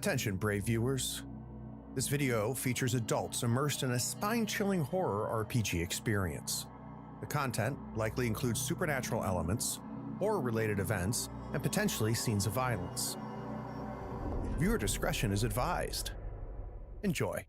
Attention, brave viewers. This video features adults immersed in a spine-chilling horror RPG experience. The content likely includes supernatural elements, horror-related events, and potentially scenes of violence. Viewer discretion is advised. Enjoy.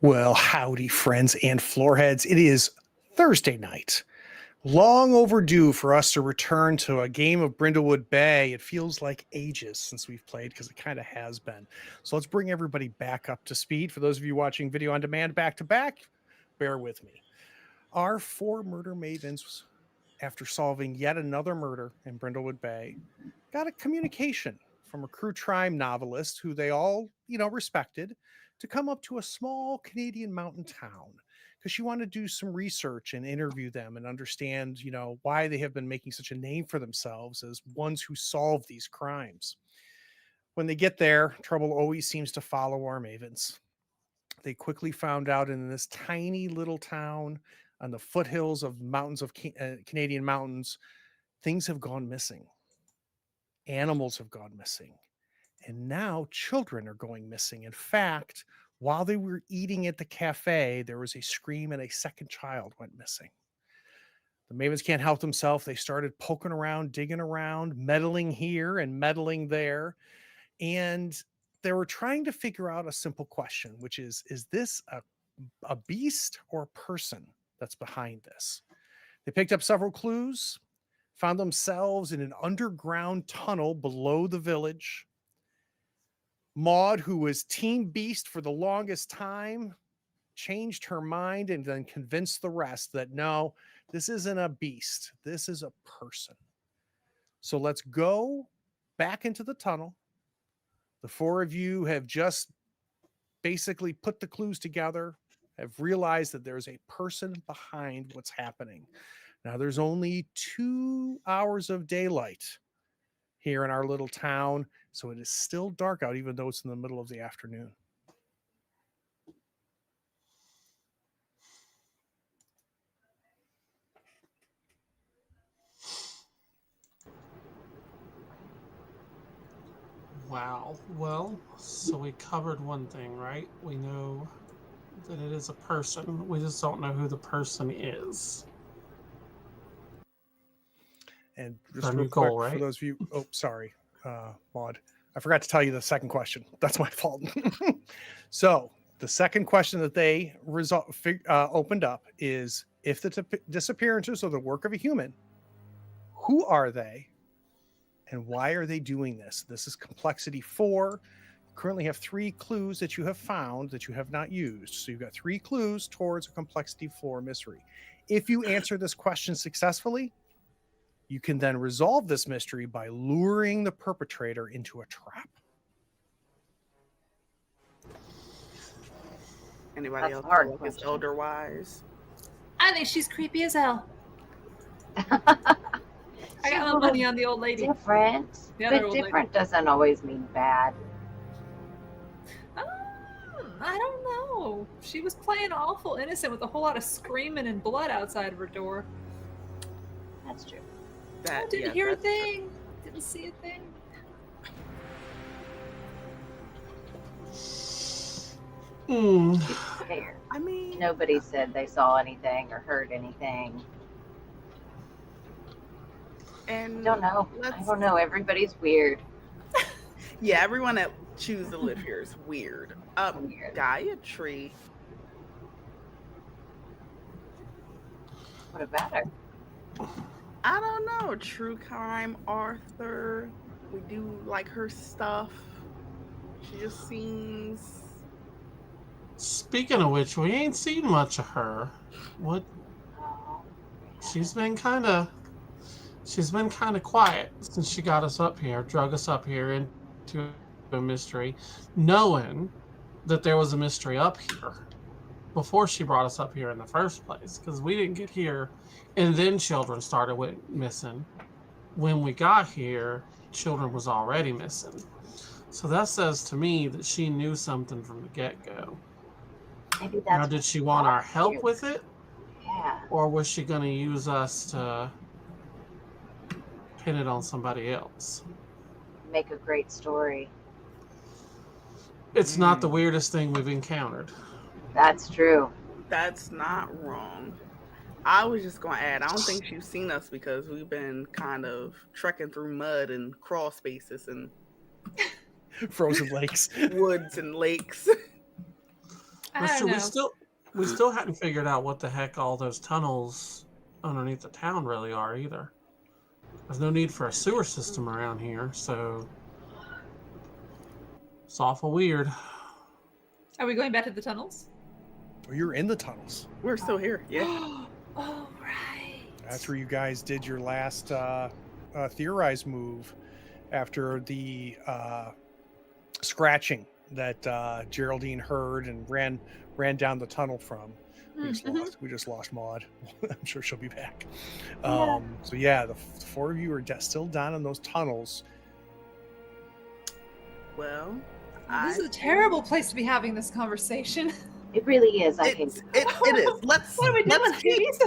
Well, howdy, friends and floorheads. It is Thursday night. Long overdue for us to return to a game of Brindlewood Bay. It feels like ages since we've played because it kind of has been. So let's bring everybody back up to speed. For those of you watching video on demand back to back, bear with me. Our four murder mavens, after solving yet another murder in Brindlewood Bay, got a communication from a true crime novelist who they all, respected, to come up to a small Canadian mountain town because she wanted to do some research and interview them and understand, why they have been making such a name for themselves as ones who solve these crimes. When they get there, trouble always seems to follow our mavens. They quickly found out in this tiny little town on the foothills of mountains of Canadian mountains, things have gone missing. Animals have gone missing. And now children are going missing. In fact, while they were eating at the cafe, there was a scream and a second child went missing. The mavens can't help themselves. They started poking around, digging around, meddling here and meddling there. And they were trying to figure out a simple question, which is this a beast or a person that's behind this? They picked up several clues, found themselves in an underground tunnel below the village. Maud, who was Team Beast for the longest time, changed her mind and then convinced the rest that no, this isn't a beast. This is a person. So let's go back into the tunnel. The four of you have just basically put the clues together, have realized that there's a person behind what's happening. Now, there's only 2 hours of daylight here in our little town, so it is still dark out, even though it's in the middle of the afternoon. Wow. Well, so we covered one thing, right? We know that it is a person. We just don't know who the person is. And just real quick, right? for those of you, sorry, Maud, I forgot to tell you the second question. That's my fault. So the second question that they opened up is, if the disappearances are the work of a human, who are they and why are they doing this? This is complexity 4. You currently have 3 clues that you have found that you have not used. So you've got 3 clues towards a complexity 4 mystery. If you answer this question successfully, you can then resolve this mystery by luring the perpetrator into a trap. Anybody else feel like it's elder wise? I think she's creepy as hell. I got my money on the old lady. Different. But different doesn't always mean bad. I don't know. She was playing awful innocent with a whole lot of screaming and blood outside of her door. That's true. I didn't hear a thing. Didn't see a thing. Fair. I mean, nobody said they saw anything or heard anything. And I let's don't know. Everybody's weird. yeah, everyone that choose to live here is weird. Weird. Gayatri. What about her? I don't know. True crime author. We do like her stuff. She just seems. Speaking of which, we ain't seen much of her. What? Oh, She's been kind of quiet since she got us up here, drug us up here into a mystery, knowing that there was a mystery up here before she brought us up here in the first place, because we didn't get here and then children started missing. When we got here, children was already missing. So that says to me that she knew something from the get-go. maybe that's Now, did she want our help with it? Yeah. Or was she going to use us to pin it on somebody else? Make a great story. It's not the weirdest thing we've encountered. That's true. That's not wrong. I was just going to add, I don't think she's seen us because we've been kind of trekking through mud and crawl spaces and Frozen lakes. woods and lakes. I don't know. We still hadn't figured out what the heck all those tunnels underneath the town really are either. There's no need for a sewer system around here, so it's awful weird. Are we going back to the tunnels? Oh, you're in the tunnels. We're still here. Yeah. Oh, right. That's where you guys did your last Theorize move after the scratching that Geraldine heard and ran down the tunnel from. We just lost Maud. I'm sure she'll be back. So yeah, the four of you are still down in those tunnels. Well, This is a terrible place to be having this conversation. It really is. it is. Let's What are we doing, babies?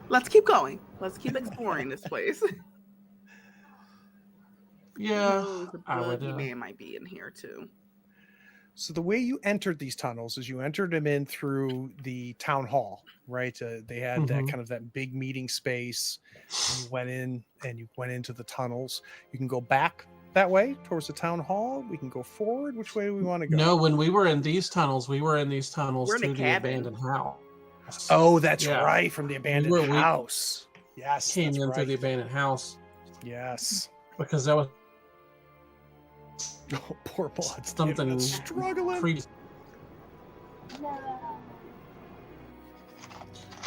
let's keep going. Let's keep exploring this place. Yeah, The I would. bloody man might be in here too. So the way you entered these tunnels is you entered them in through the town hall, right? They had that kind of that big meeting space. You went in and you went into the tunnels. You can go back that way towards the town hall. We can go forward. Which way do we want to go? No, when we were in these tunnels, We're in through a the cabin. abandoned house. Oh, that's Yeah. right, from the abandoned We house. Yes, Came that's in right. through the abandoned house Yes. because there was Oh, poor Maud. something struggling. creepy.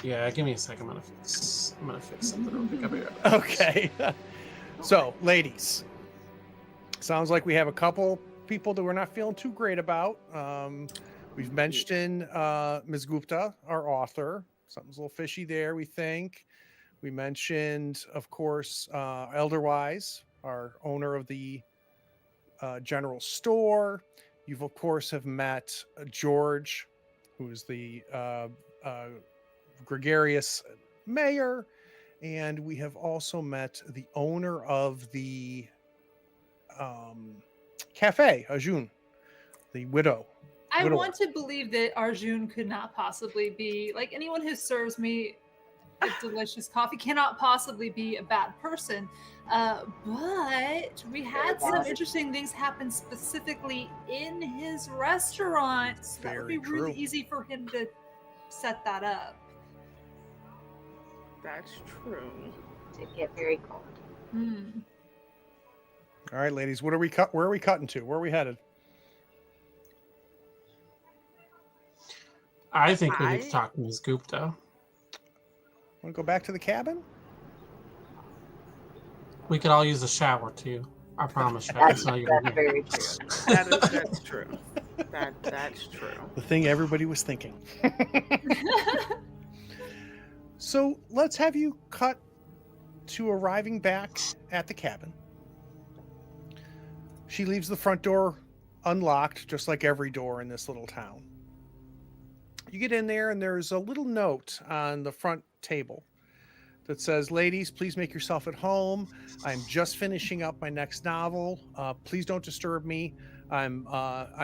Yeah, give me a second. I'm gonna fix something real quick. I'll be right back. Okay. So, ladies, sounds like we have a couple people that we're not feeling too great about. We've mentioned Miss Gupta, our author. Something's a little fishy there, we think. We mentioned, of course, Elderwise, our owner of the general store. You've, of course, have met George, who's the gregarious mayor. And we have also met the owner of the cafe, Ajun, the widow. I want to believe that Arjun could not possibly be, like, anyone who serves me a delicious coffee cannot possibly be a bad person. But we had some interesting things happen specifically in his restaurant. So that would be really easy for him to set that up. That's true. To get very cold. All right, ladies, where are we cutting to? Where are we headed? I think we need to talk to Miss Gupta. Want to go back to the cabin? We could all use a shower too. I promise you. That's very true. That's true. That's true. The thing everybody was thinking. So let's have you cut to arriving back at the cabin. She leaves the front door unlocked, just like every door in this little town. You get in there and there's a little note on the front table that says, "Ladies, please make yourself at home. I'm just finishing up my next novel. Please don't disturb me. I'm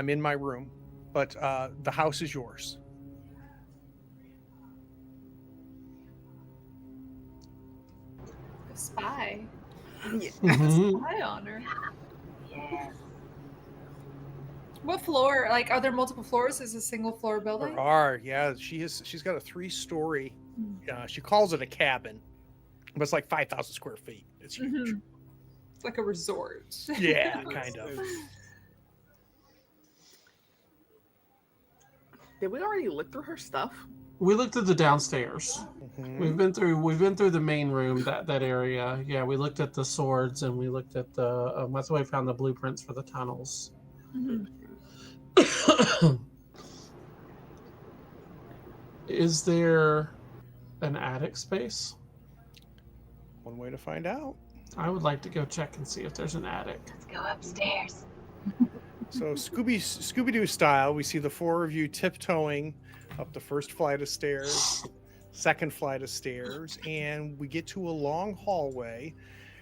in my room, but the house is yours." A spy. Yeah. Mhm. Spy on her. Yes. What floor? Like, are there multiple floors? Is it a single floor building? There are, yeah. She's got a 3-story. She calls it a cabin, but it's like 5,000 square feet. It's huge. It's like a resort. Yeah, kind of. Did we already look through her stuff? We looked at the downstairs. Mhm. We've been through the main room, that area. Yeah, we looked at the swords and we looked at the. That's why we found the blueprints for the tunnels. Is there an attic space? One way to find out. I would like to go check and see if there's an attic. Let's go upstairs. So Scooby-Doo style, we see the 4 of you tiptoeing up the first flight of stairs, second flight of stairs, and we get to a long hallway,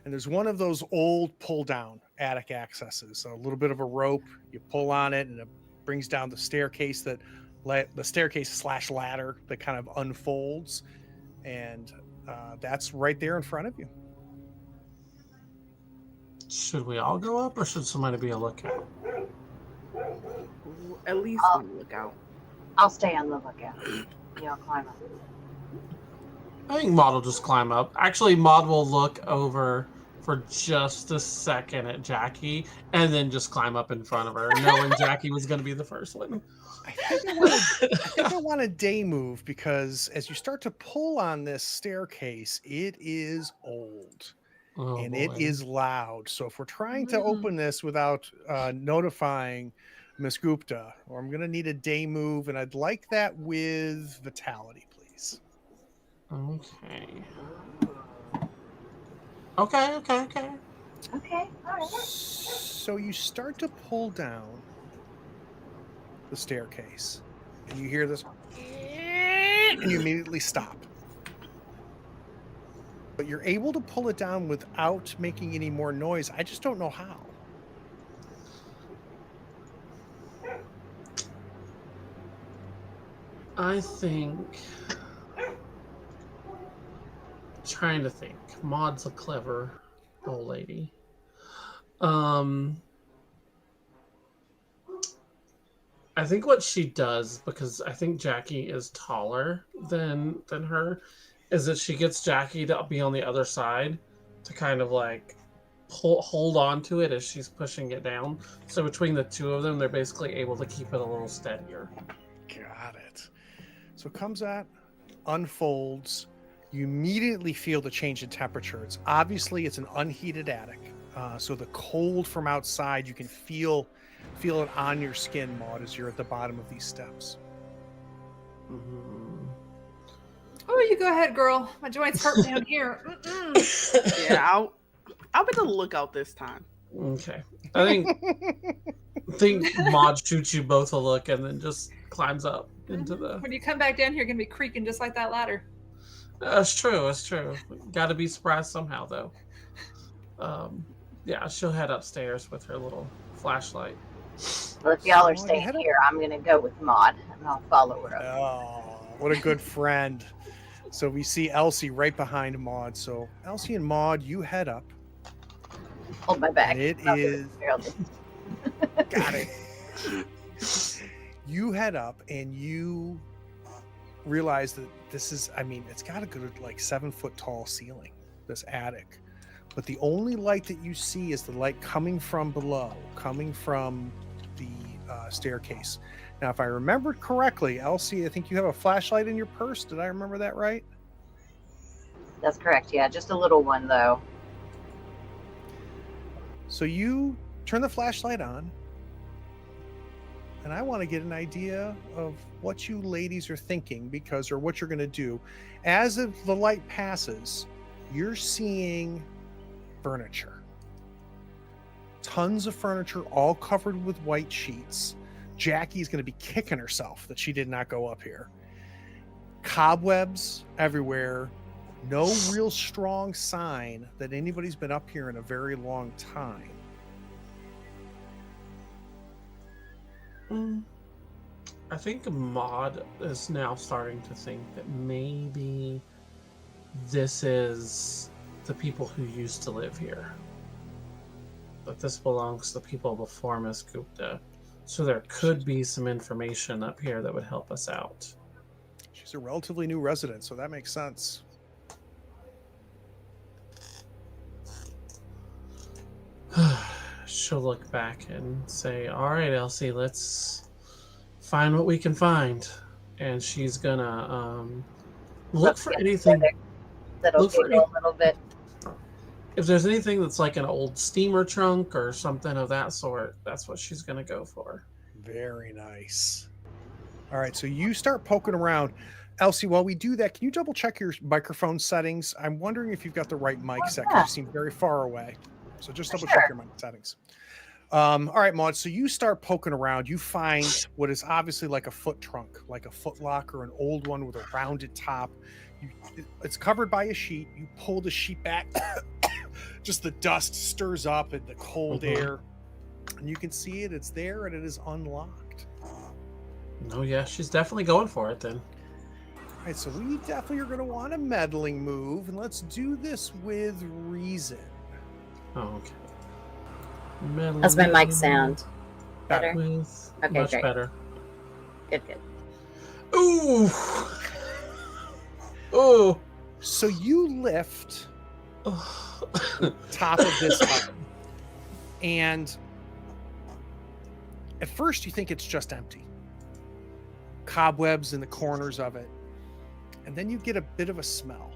and there's one of those old pull-down attic accesses. So a little bit of a rope, you pull on it, and it brings down the staircase / ladder that kind of unfolds, and that's right there in front of you. Should we all go up, or should somebody be a lookout? At least one lookout. I'll stay on the lookout. Y'all climb up. I think Maud will just climb up. Actually, Maud will look over for just a second at Jackie, and then just climb up in front of her, knowing Jackie was going to be the first one. I think I want a day move, because as you start to pull on this staircase, it is old. And boy. it is loud. So if we're trying to open this without notifying Miss Gupta, or I'm going to need a day move, and I'd like that with vitality, please. Okay. Okay. Okay, all right. So you start to pull down the staircase, and you hear this, and you immediately stop. But you're able to pull it down without making any more noise. I just don't know how. I think. Trying to think. Maud's a clever old lady. I think what she does, because I think Jackie is taller than her, is that she gets Jackie to be on the other side to kind of like hold on to it as she's pushing it down. So between the two of them, they're basically able to keep it a little steadier. Got it. So it comes out, unfolds. You immediately feel the change in temperature. It's an unheated attic. So the cold from outside, you can feel it on your skin, Maud, as you're at the bottom of these steps. Mm-hmm. Oh, you go ahead, girl. My joints hurt down here. Yeah, I'll be the lookout this time. Okay. I think Maud shoots you both a look and then just climbs up into the... When you come back down here, you're going to be creaking just like that ladder. That's true. Got to be surprised somehow, though. Yeah, she'll head upstairs with her little flashlight. Well, if y'all are staying here, I'm going to go with Maud, and I'll follow her up. Oh, what a good friend. So we see Elsie right behind Maud. So Elsie and Maud, you head up. Hold my bag. It is... Got it. You head up and you realize that this is, it's got a good 7-foot tall ceiling, this attic. But the only light that you see is the light coming from below, coming from the staircase. Now, if I remembered correctly, Elsie, I think you have a flashlight in your purse. Did I remember that right? That's correct, yeah. Just a little one, though. So you turn the flashlight on, and I want to get an idea of what you ladies are thinking, or what you're going to do. As the light passes, you're seeing furniture. Tons of furniture, all covered with white sheets. Jackie's going to be kicking herself that she did not go up here. Cobwebs everywhere. No real strong sign that anybody's been up here in a very long time. I think Maud is now starting to think that maybe this is the people who used to live here. But this belongs to the people before Miss Gupta. So there could be some information up here that would help us out. She's a relatively new resident, so that makes sense. She'll look back and say, all right, Elsie, let's find what we can find. And she's gonna look for anything. That'll giggle a little bit. If there's anything that's like an old steamer trunk or something of that sort, that's what she's gonna go for. Very nice. All right, so you start poking around. Elsie, while we do that, can you double check your microphone settings? I'm wondering if you've got the right mic set, because you seem very far away. So just double check your mic settings. All right, Maud, so you start poking around. You find what is obviously like a foot trunk, like a foot locker, an old one with a rounded top. It's covered by a sheet. You pull the sheet back. Just the dust stirs up and the cold air. And you can see it. It's there and it is unlocked. Oh, yeah, she's definitely going for it then. All right, so we definitely are going to want a meddling move. And let's do this with reason. Oh, okay. How's my mic sound? Better? Okay, much great. better. Good. Ooh! Oh! So you lift top of this up, and at first you think it's just empty. Cobwebs in the corners of it. And then you get a bit of a smell.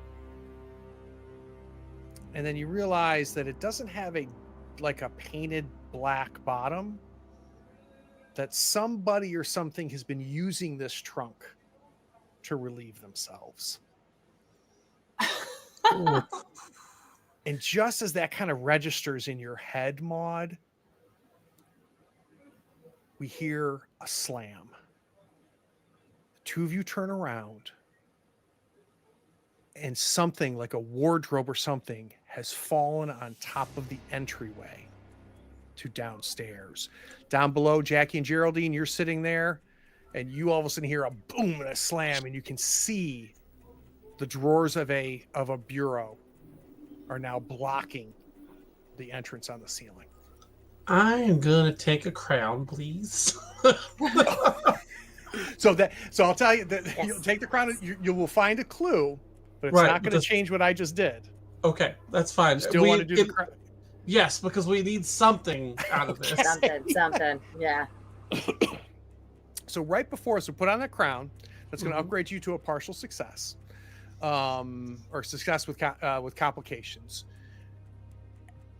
And then you realize that it doesn't have a painted black bottom, that somebody or something has been using this trunk to relieve themselves. And just as that kind of registers in your head, Maud, we hear a slam. The two of you turn around, and something like a wardrobe or something has fallen on top of the entryway to downstairs. Down below, Jackie and Geraldine, you're sitting there, and you all of a sudden hear a boom and a slam, and you can see the drawers of a bureau are now blocking the entrance on the ceiling. I am gonna take a crown, please. So I'll tell you that you'll take the crown. You will find a clue, but it's not going to change what I just did. Okay, that's fine. Still want to do the crown? Yes, because we need something out of this. Something. Yeah. So right before us, we put on that crown. That's going to upgrade you to a partial success, or success with complications.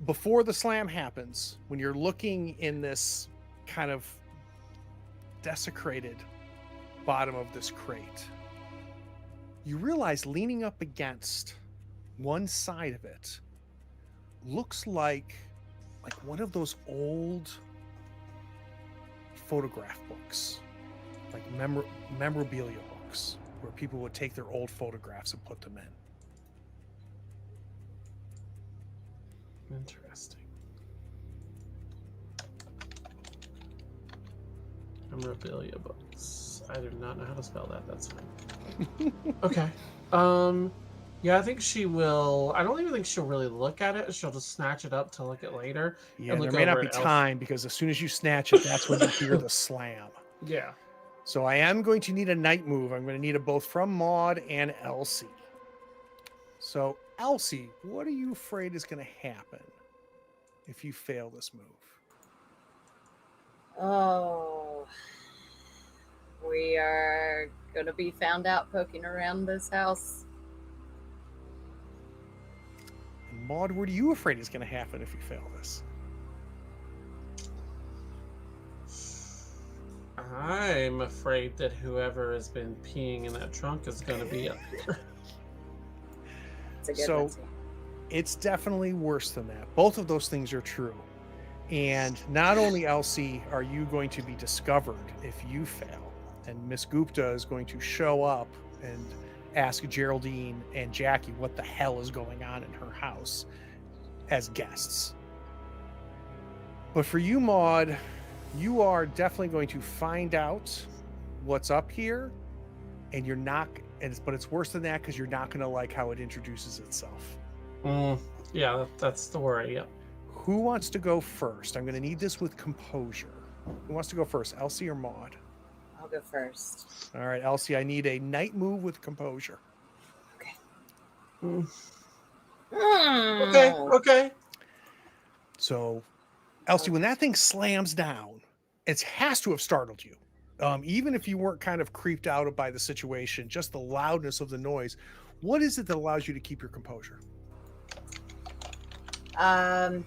Before the slam happens, when you're looking in this kind of desecrated bottom of this crate, you realize leaning up against one side of it looks like one of those old photograph books, like memorabilia books, where people would take their old photographs and put them in. Interesting. Memorabilia books. I do not know how to spell that. That's fine. Okay. Yeah, I think she will. I don't even think she'll really look at it. She'll just snatch it up to look at later. Yeah, there may not be time, because as soon as you snatch it, that's when you hear the slam. Yeah. So I am going to need a night move. I'm going to need it both from Maud and Elsie. So Elsie, what are you afraid is going to happen if you fail this move? Oh, we are going to be found out poking around this house. And Maud, what are you afraid is going to happen if you fail this? I'm afraid that whoever has been peeing in that trunk is going to be up here. So it's definitely worse than that. Both of those things are true. And not only, Elsie, are you going to be discovered if you fail, and Miss Gupta is going to show up and ask Geraldine and Jackie what the hell is going on in her house as guests. But for you, Maud, you are definitely going to find out what's up here, and you're not, but it's worse than that, because you're not going to like how it introduces itself. Yeah, that's the worry. Yep. Who wants to go first? I'm going to need this with composure. Who wants to go first, Elsie or Maud? I'll go first. All right, Elsie, I need a night move with composure. Okay. Okay. So, Elsie, when that thing slams down, it has to have startled you. Even if you weren't kind of creeped out by the situation, just the loudness of the noise. What is it that allows you to keep your composure? I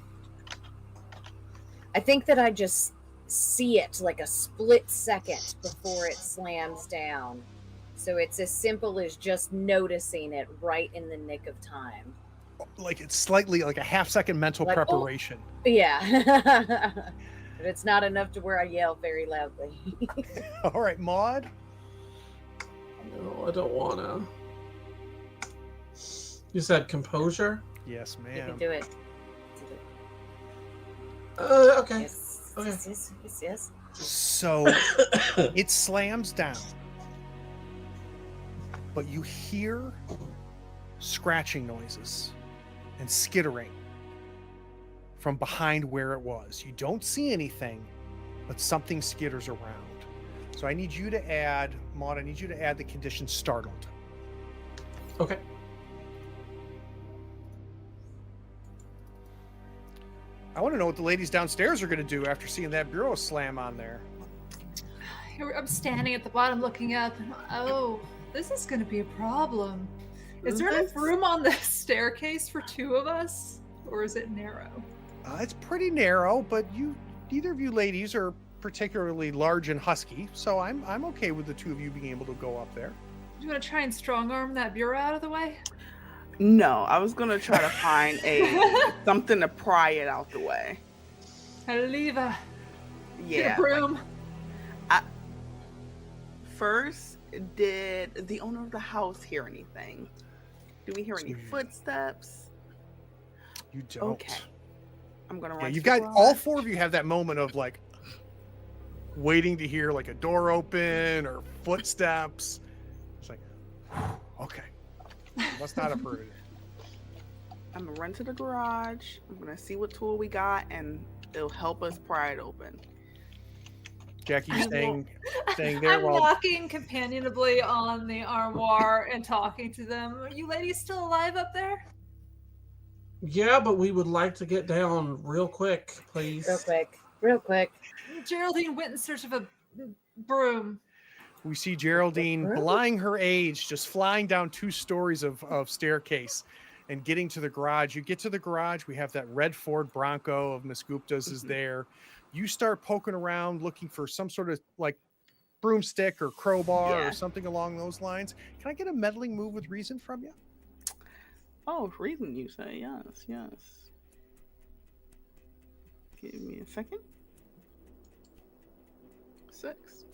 think that I just see it like a split second before it slams down. So it's as simple as just noticing it right in the nick of time. Like it's slightly like a half-second mental Like, preparation. Oh, yeah. But it's not enough to where I yell very loudly. All right, Maud. No, I don't want to. You said composure? Yes, You ma'am. can do it. Okay. Yes. Okay. Yes. So it slams down, but you hear scratching noises and skittering from behind where it was. You don't see anything, but something skitters around. So I need you to add, Maud, I need you to add the condition startled. Okay. I want to know what the ladies downstairs are going to do after seeing that bureau slam on there. I'm standing at the bottom looking up, and oh, this is going to be a problem. Is there enough room on the staircase for two of us, or is it narrow? It's pretty narrow, but neither of you ladies are particularly large and husky, so I'm okay with the two of you being able to go up there. Do you want to try and strong arm that bureau out of the way? No, I was gonna try to find something to pry it out the way. Lever. Yeah. Get a broom. First, did the owner of the house hear anything? Do we hear any footsteps? You don't. Okay. I'm gonna run. Yeah, to you've the got garage. all four of you have that moment of like waiting to hear like a door open or footsteps. It's like, okay. Must not have heard it. I'm gonna run to the garage. I'm gonna see what tool we got, and it'll help us pry it open. Jackie, you staying there I'm while knocking companionably on the armoire and talking to them. Are you ladies still alive up there? Yeah, but we would like to get down real quick, please. Real quick. Geraldine went in search of a broom. we see Geraldine, belying her age, just flying down 2 stories of staircase and getting to the garage. You get to the garage. We have that red Ford Bronco of Miss Gupta's is there. You start poking around looking for some sort of like broomstick or crowbar or something along those lines. Can I get a meddling move with reason from you? Oh, reason you say. Yes. Give me a second. 6.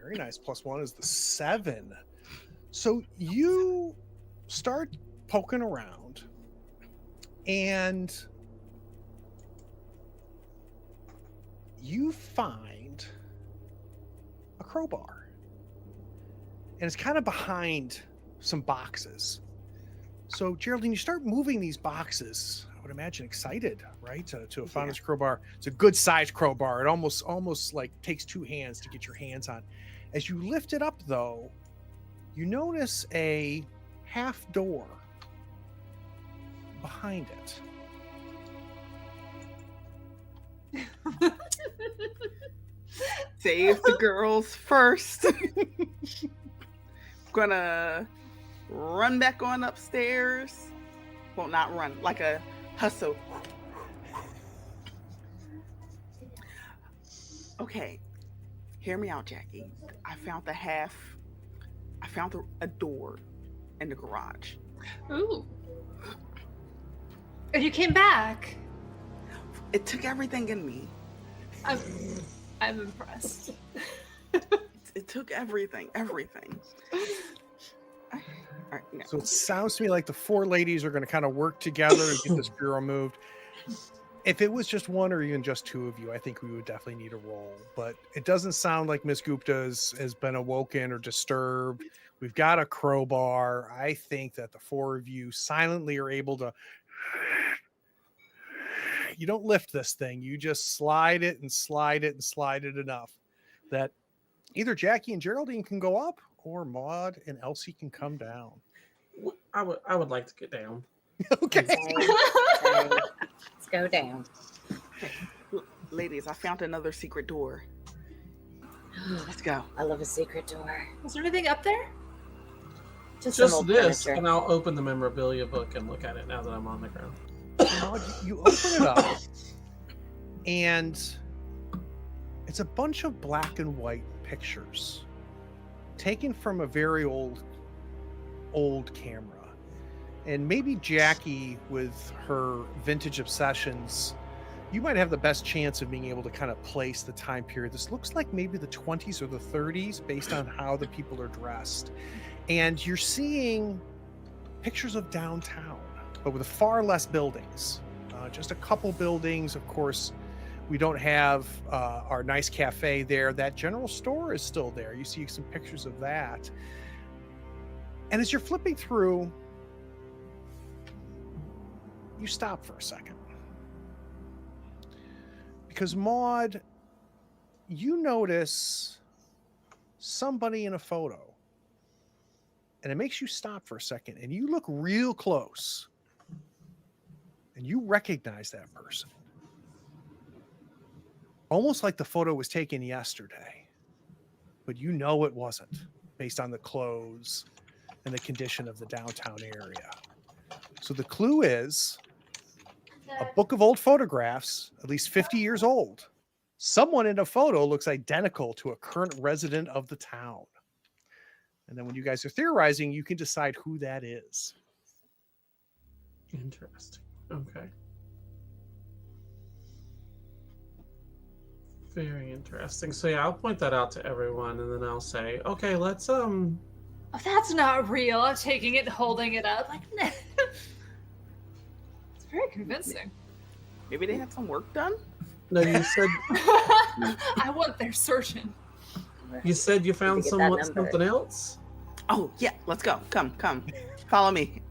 Very nice. +1 is the 7. So you start poking around and you find a crowbar. And it's kind of behind some boxes. So Geraldine, you start moving these boxes. I would imagine excited, right? To have found this crowbar. It's a good sized crowbar. It almost like takes 2 hands to get your hands on. As you lift it up though, you notice a half door behind it. Save the girls first. Gonna run back on upstairs. Well, not run, like a hustle. Okay, hear me out, Jackie. I found a door in the garage. Ooh. And you came back. It took everything in me. I'm impressed. It took everything. All right, no. So it sounds to me like the 4 ladies are going to kind of work together to get this bureau moved. If it was just 1 or even just 2 of you, I think we would definitely need a roll. But it doesn't sound like Miss Gupta has been awoken or disturbed. We've got a crowbar. I think that the four of you silently are able to. You don't lift this thing. You just slide it and slide it and slide it enough that either Jackie and Geraldine can go up, or Maud and Elsie can come down. I would like to get down. Okay. Same. Let's go down. Ladies, I found another secret door. Let's go. I love a secret door. Is there anything up there? Some Just old this, furniture. and I'll open the memorabilia book and look at it now that I'm on the ground. Maud, you open it up, and it's a bunch of black and white pictures taken from a very old camera. And maybe Jackie, with her vintage obsessions, you might have the best chance of being able to kind of place the time period. This looks like maybe the 20s or the 30s based on how the people are dressed. And you're seeing pictures of downtown, but with far less buildings. Just a couple buildings. Of course, we don't have our nice cafe there. That general store is still there. You see some pictures of that. And as you're flipping through, you stop for a second. Because Maud, you notice somebody in a photo. And it makes you stop for a second. And you look real close. And you recognize that person. Almost like the photo was taken yesterday. But you know it wasn't, based on the clothes and the condition of the downtown area. So the clue is a book of old photographs, at least 50 years old. Someone in a photo looks identical to a current resident of the town. And then when you guys are theorizing, you can decide who that is. Interesting. Okay. Very interesting. So yeah, I'll point that out to everyone, and then I'll say, okay, let's Oh, that's not real. I'm taking it and holding it up. Like, no. It's very convincing. Maybe they have some work done? No, you said I want their surgeon. you said you found Get that number. something else. Oh, yeah. Let's go. Come. Follow me.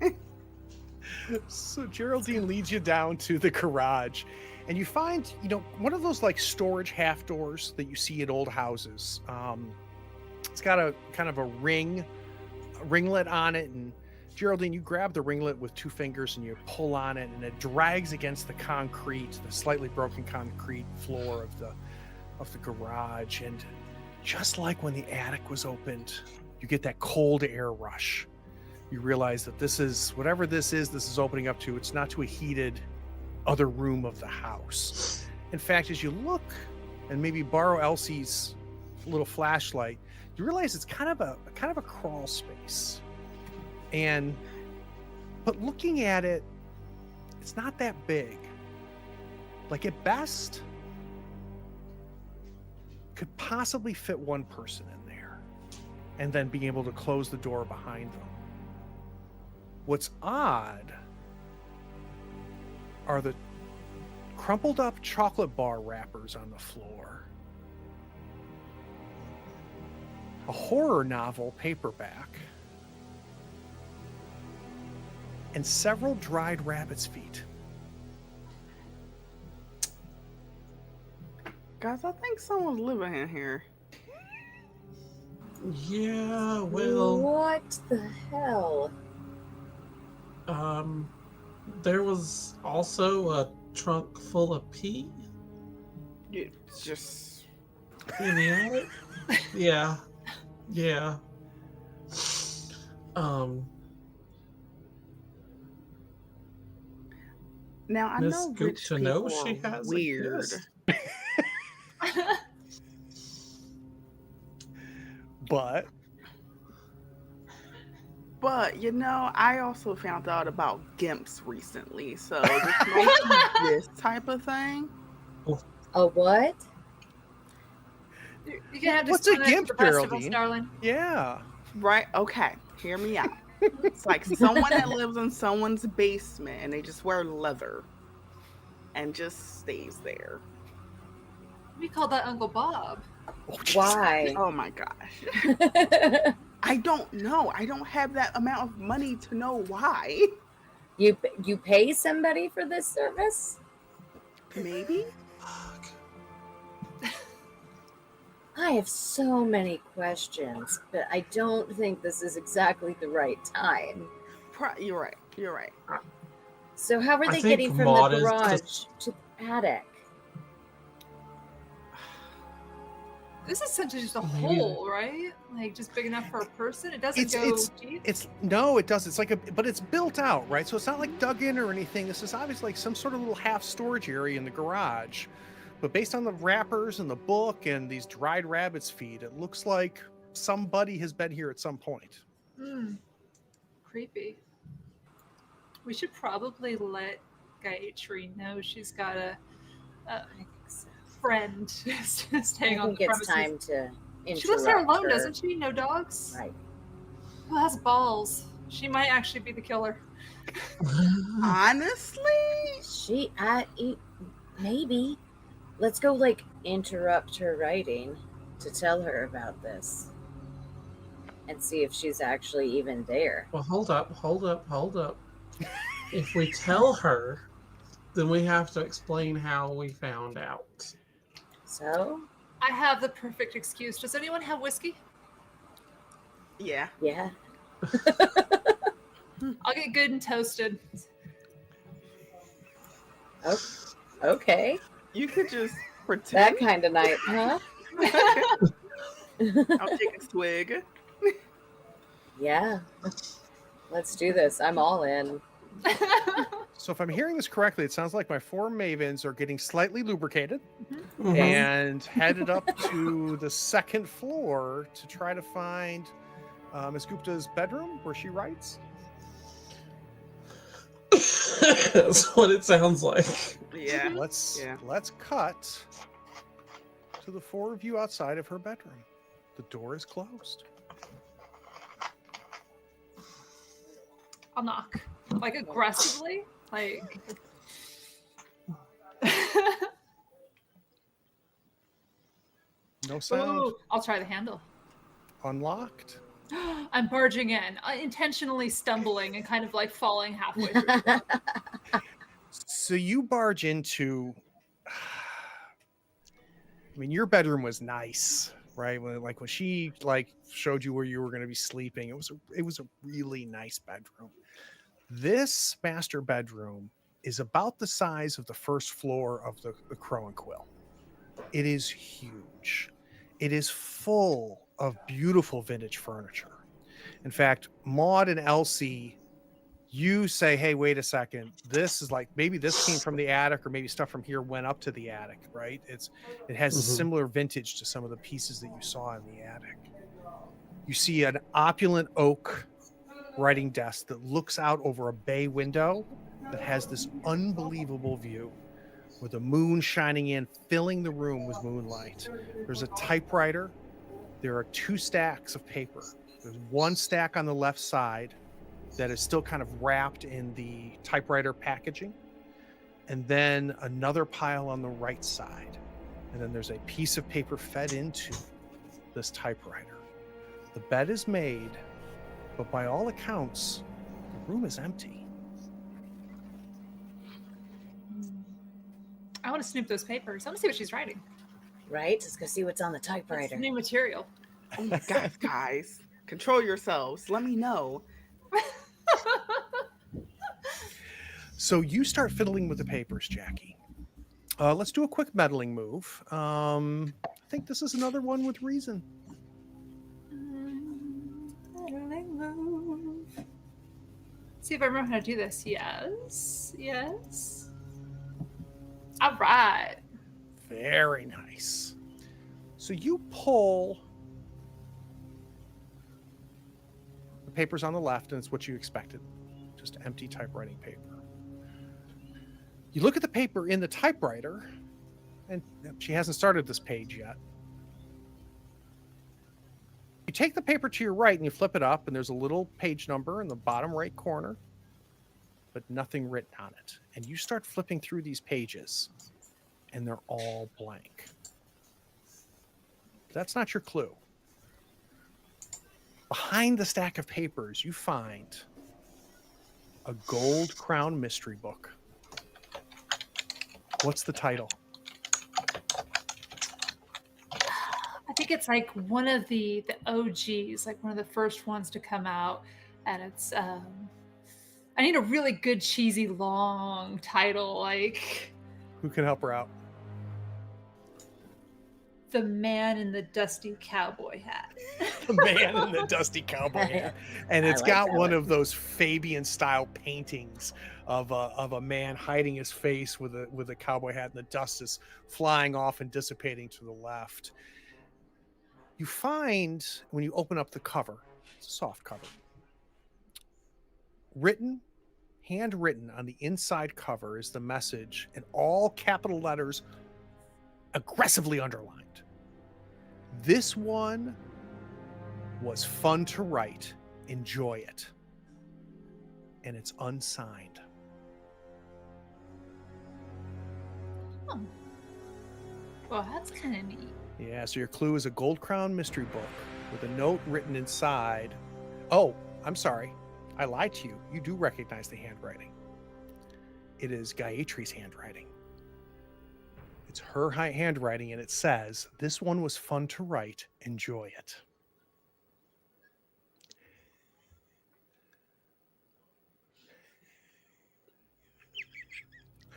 So Geraldine leads you down to the garage, and you find, one of those like storage half doors that you see at old houses. It's got a kind of a ringlet on it, and Geraldine, you grab the ringlet with two fingers and you pull on it, and it drags against the slightly broken concrete floor of the garage. And just like when the attic was opened, you get that cold air rush. You realize that whatever this is opening up to, it's not to a heated other room of the house. In fact, as you look and maybe borrow Elsie's little flashlight, you realize it's kind of a crawl space. But looking at it, it's not that big. Like at best, could possibly fit one person in there, and then being able to close the door behind them. What's odd are the crumpled up chocolate bar wrappers on the floor, a horror novel paperback, and several dried rabbit's feet. Guys, I think someone's living in here. Yeah, well, What the hell? there was also a trunk full of pee It's just... in the attic. Yeah. Now, I Miss know rich Gupta knows people she are has a weird. kiss. But But, I also found out about gimps recently. So this might be this type of thing. A what? You can have What's a disconnect gimp, the rest of us, Geraldine? darling. yeah, Right? Okay. Hear me out. It's like someone that lives in someone's basement and they just wear leather and just stays there. We call that Uncle Bob. Oh, jeez. Why? Oh my gosh. I don't know. I don't have that amount of money to know why. You pay somebody for this service? Maybe? Fuck. I have so many questions, but I don't think this is exactly the right time. You're right. You're right. So how are I they think getting from Maud the is garage just- to the attic? This is essentially just a Maybe- hole, right? Like just big enough for a person. It doesn't go deep. No, it does. It's like but it's built out, right? So it's not like dug in or anything. This is obviously like some sort of little half storage area in the garage. But based on the wrappers and the book and these dried rabbit's feet, it looks like somebody has been here at some point. Creepy. We should probably let Gayatri know she's got a I think so. friend staying I on think the it's premises. time to interrupt She lives there alone, her. doesn't she? No dogs? Right. Who has balls? She might actually be the killer. Honestly? Maybe. Let's go, like, interrupt her writing to tell her about this. And see if she's actually even there. Well, hold up. If we tell her, then we have to explain how we found out. So? I have the perfect excuse. Does anyone have whiskey? Yeah. Yeah. I'll get good and toasted. Oh, okay. You could just That pretend. kind of night, huh? I'll take a swig. Yeah. Let's do this. I'm all in. So if I'm hearing this correctly, it sounds like my 4 mavens are getting slightly lubricated Mhm. and headed up to the second floor to try to find Miss Gupta's bedroom where she writes. That's what it sounds like. Yeah. Let's Yeah. cut to the 4 of you outside of her bedroom. The door is closed. I'll knock. Like aggressively. Like No sound. Ooh, I'll try the handle. Unlocked. I'm barging in, intentionally stumbling and kind of like falling halfway through. So you barge into. I mean, your bedroom was nice, right? When she showed you where you were going to be sleeping, it was a really nice bedroom. This master bedroom is about the size of the first floor of the Crow and Quill. It is huge. It is full of beautiful vintage furniture. In fact, Maud and Elsie, you say, hey, wait a second. This is like, maybe this came from the attic, or maybe stuff from here went up to the attic, right? It has a similar vintage to some of the pieces that you saw in the attic. You see an opulent oak writing desk that looks out over a bay window that has this unbelievable view with the moon shining in, filling the room with moonlight. There's a typewriter. There are 2 stacks of paper. There's 1 stack on the left side that is still kind of wrapped in the typewriter packaging, and then another pile on the right side. And then there's a piece of paper fed into this typewriter. The bed is made, but by all accounts, the room is empty. I want to snoop those papers. I want to see what she's writing. Right? Let's go see what's on the That's typewriter. new material. Oh my God, guys. Control yourselves. Let me know. So you start fiddling with the papers, Jackie. Let's do a quick meddling move. I think this is another one with reason. See if I remember how to do this. Yes. All right. Very nice. So you pull the papers on the left, and it's what you expected. Just empty typewriting paper. You look at the paper in the typewriter, and she hasn't started this page yet. You take the paper to your right and you flip it up, and there's a little page number in the bottom right corner, but nothing written on it. And you start flipping through these pages, and they're all blank. That's not your clue. Behind the stack of papers, you find a gold crown mystery book. What's the title? I think it's like one of the OGs, like one of the first ones to come out, and it's I need a really good cheesy long title, like Who can help her out? The Man in the Dusty Cowboy Hat. The Man in the Dusty Cowboy Hat. And it's like got that one one. of those Fabian style paintings of a man hiding his face with a cowboy hat, and the dust is flying off and dissipating to the left. You find, when you open up the cover, it's a soft cover, handwritten on the inside cover is the message in all capital letters, aggressively underlined. This one was fun to write. Enjoy it. And it's unsigned. Oh. Well, that's kind of neat. Yeah, so your clue is a gold crown mystery book with a note written inside. Oh, I'm sorry. I lied to you. You do recognize the handwriting. It is Gayatri's handwriting. It's her handwriting, and it says, "This one was fun to write. Enjoy it."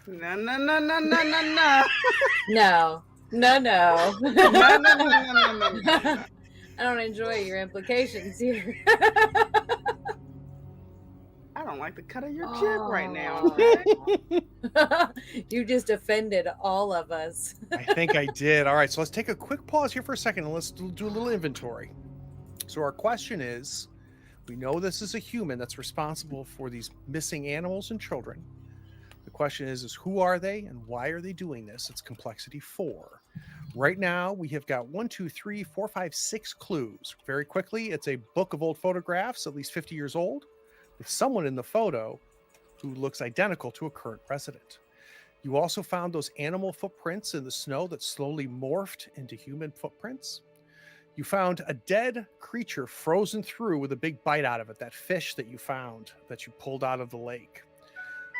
No, no, no, no, no, no, no. No. No, no, no, no, no, no, no, no. I don't enjoy your implications here. I don't like the cut of your jib right now. Aw. You just offended all of us. I think I did. All right, so let's take a quick pause here for a second and let's do a little inventory. So our question is, we know this is a human that's responsible for these missing animals and children. The question is who are they and why are they doing this? It's complexity 4. Right now, we have got 1, 2, 3, 4, 5, 6 clues. Very quickly, it's a book of old photographs, at least 50 years old, with someone in the photo who looks identical to a current resident. You also found those animal footprints in the snow that slowly morphed into human footprints. You found a dead creature frozen through with a big bite out of it, that fish that you found that you pulled out of the lake.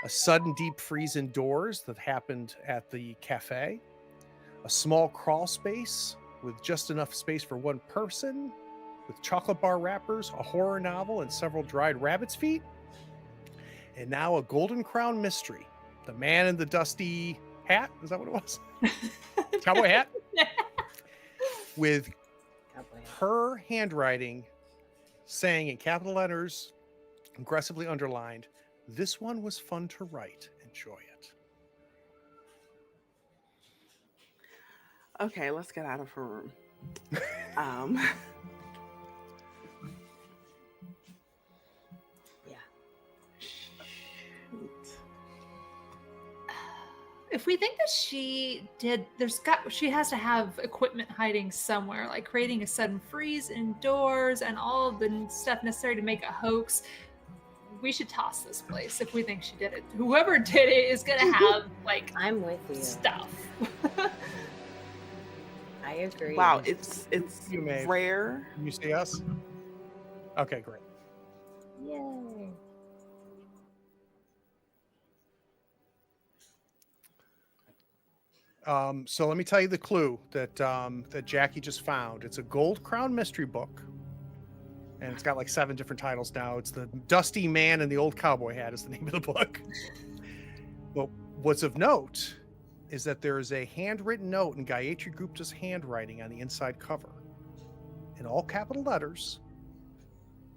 A sudden deep freeze indoors that happened at the cafe. A small crawl space with just enough space for one person, with chocolate bar wrappers, a horror novel, and several dried rabbit's feet. And now a golden crown mystery. The Man in the Dusty Hat. Is that what it was? Cowboy hat? With her handwriting saying in capital letters, aggressively underlined, "This one was fun to write. Enjoy it." Okay, let's get out of her room. Yeah. Shoot. If we think that she has to have equipment hiding somewhere, like creating a sudden freeze indoors and all of the stuff necessary to make a hoax. We should toss this place if we think she did it. Whoever did it is gonna have like I'm with you. stuff. I agree. Wow, it's You may. rare. Can you see us? Okay, great. Yay. So let me tell you the clue that that Jackie just found. It's a gold crown mystery book, and it's got like 7 different titles now. It's The Dusty Man and the Old Cowboy Hat is the name of the book. But what's of note is that there is a handwritten note in Gayatri Gupta's handwriting on the inside cover, in all capital letters,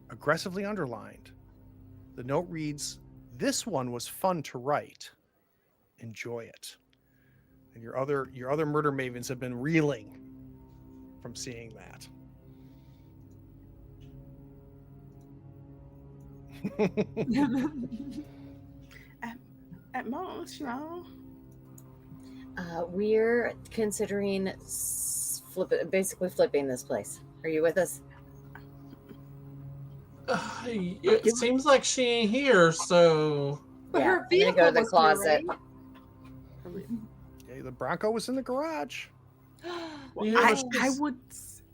aggressively underlined. The note reads, "This one was fun to write. Enjoy it." And your other murder mavens have been reeling from seeing that. At most, you know. We're considering basically flipping this place. Are you with us? It seems like she ain't here, so But Yeah, her I'm gonna vehicle go to the was closet. Okay, the Bronco was in the garage. Well, Yeah,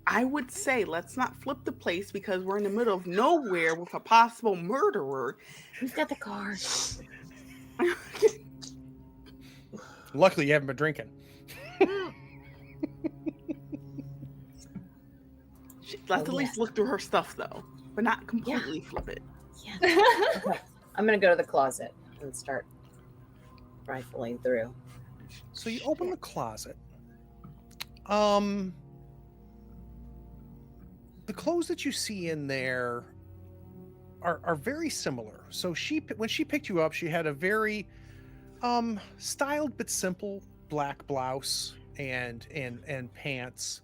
I I would say let's not flip the place because we're in the middle of nowhere with a possible murderer. We've got the card. Luckily, you haven't been drinking. Let's at least look through her stuff, though, but not completely flip it. Yeah. Okay. I'm going to go to the closet and start rifling through. So you open the closet. The clothes that you see in there are very similar. So when she picked you up, she had a very styled but simple black blouse and pants.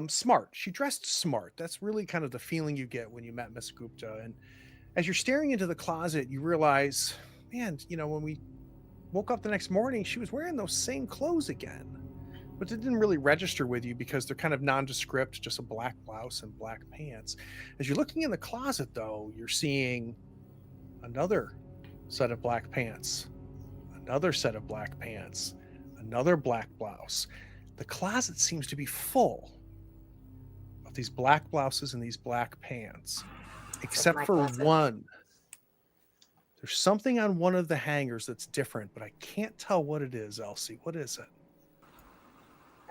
Smart. She dressed smart. That's really kind of the feeling you get when you met Miss Gupta. And as you're staring into the closet, you realize, man, when we woke up the next morning, she was wearing those same clothes again. But it didn't really register with you because they're kind of nondescript, just a black blouse and black pants. As you're looking in the closet, though, you're seeing another set of black pants, another set of black pants, another black blouse. The closet seems to be full of these black blouses and these black pants, except for one. There's something on one of the hangers that's different, but I can't tell what it is, Elsie. What is it?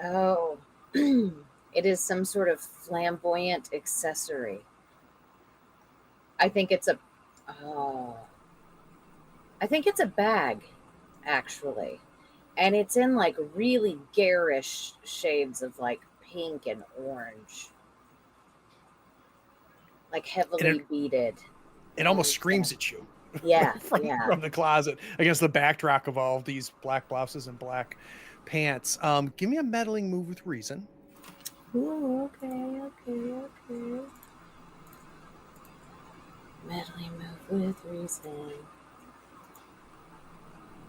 Oh, it is some sort of flamboyant accessory. I think it's a bag, actually. And it's in like really garish shades of like pink and orange. Like heavily beaded. It almost screams at you. Yeah, from the closet against the backdrop of all of these black blouses and black pants. Give me a meddling move with reason. Ooh, okay. Meddling move with reason.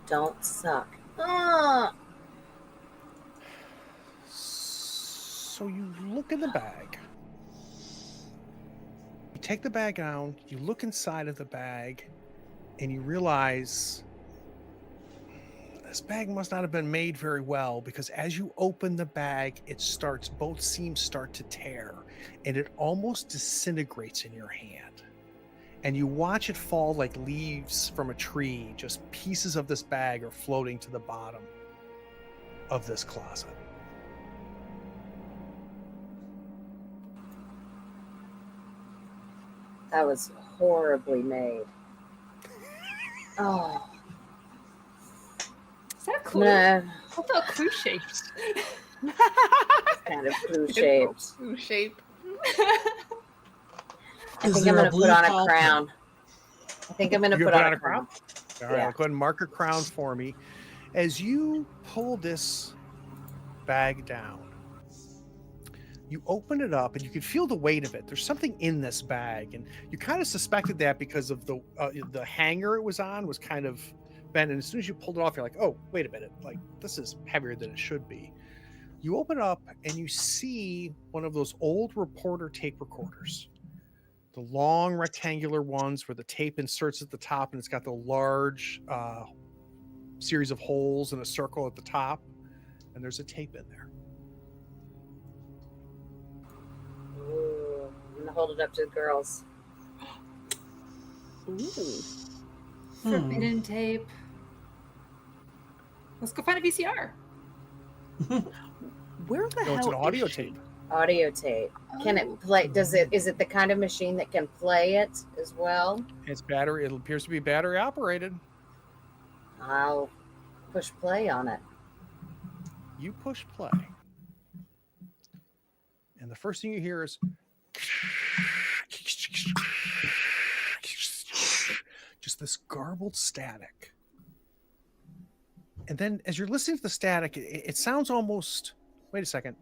Don't suck. So you look in the bag. You take the bag down, you look inside of the bag, and you realize this bag must not have been made very well, because as you open the bag, both seams start to tear, and it almost disintegrates in your hand. And you watch it fall like leaves from a tree. Just pieces of this bag are floating to the bottom of this closet. That was horribly made. Oh. Is that a clue? No. I thought clue shaped. Kind of clue shaped. Clue shape. I think I'm going to put on a crown. You're gonna put on a crown? All right, Yeah. go ahead and mark a crown for me. As you pull this bag down, you open it up and you can feel the weight of it. There's something in this bag, and you kind of suspected that because of the hanger it was on was kind of bent. And as soon as you pulled it off, you're like, oh, wait a minute, like this is heavier than it should be. You open it up and you see one of those old reporter tape recorders. The long rectangular ones where the tape inserts at the top and it's got the large series of holes and a circle at the top, and there's a tape in there. Ooh, I'm going to hold it up to the girls. Ooh. Forbidden tape. Let's go find a VCR. Where the hell It's an audio is she? tape. Audio tape. Can it play? Is it the kind of machine that can play it as well? It's battery. It appears to be battery operated. I'll push play on it. You push play, and the first thing you hear is just this garbled static. And then as you're listening to the static, it sounds almost, wait a second.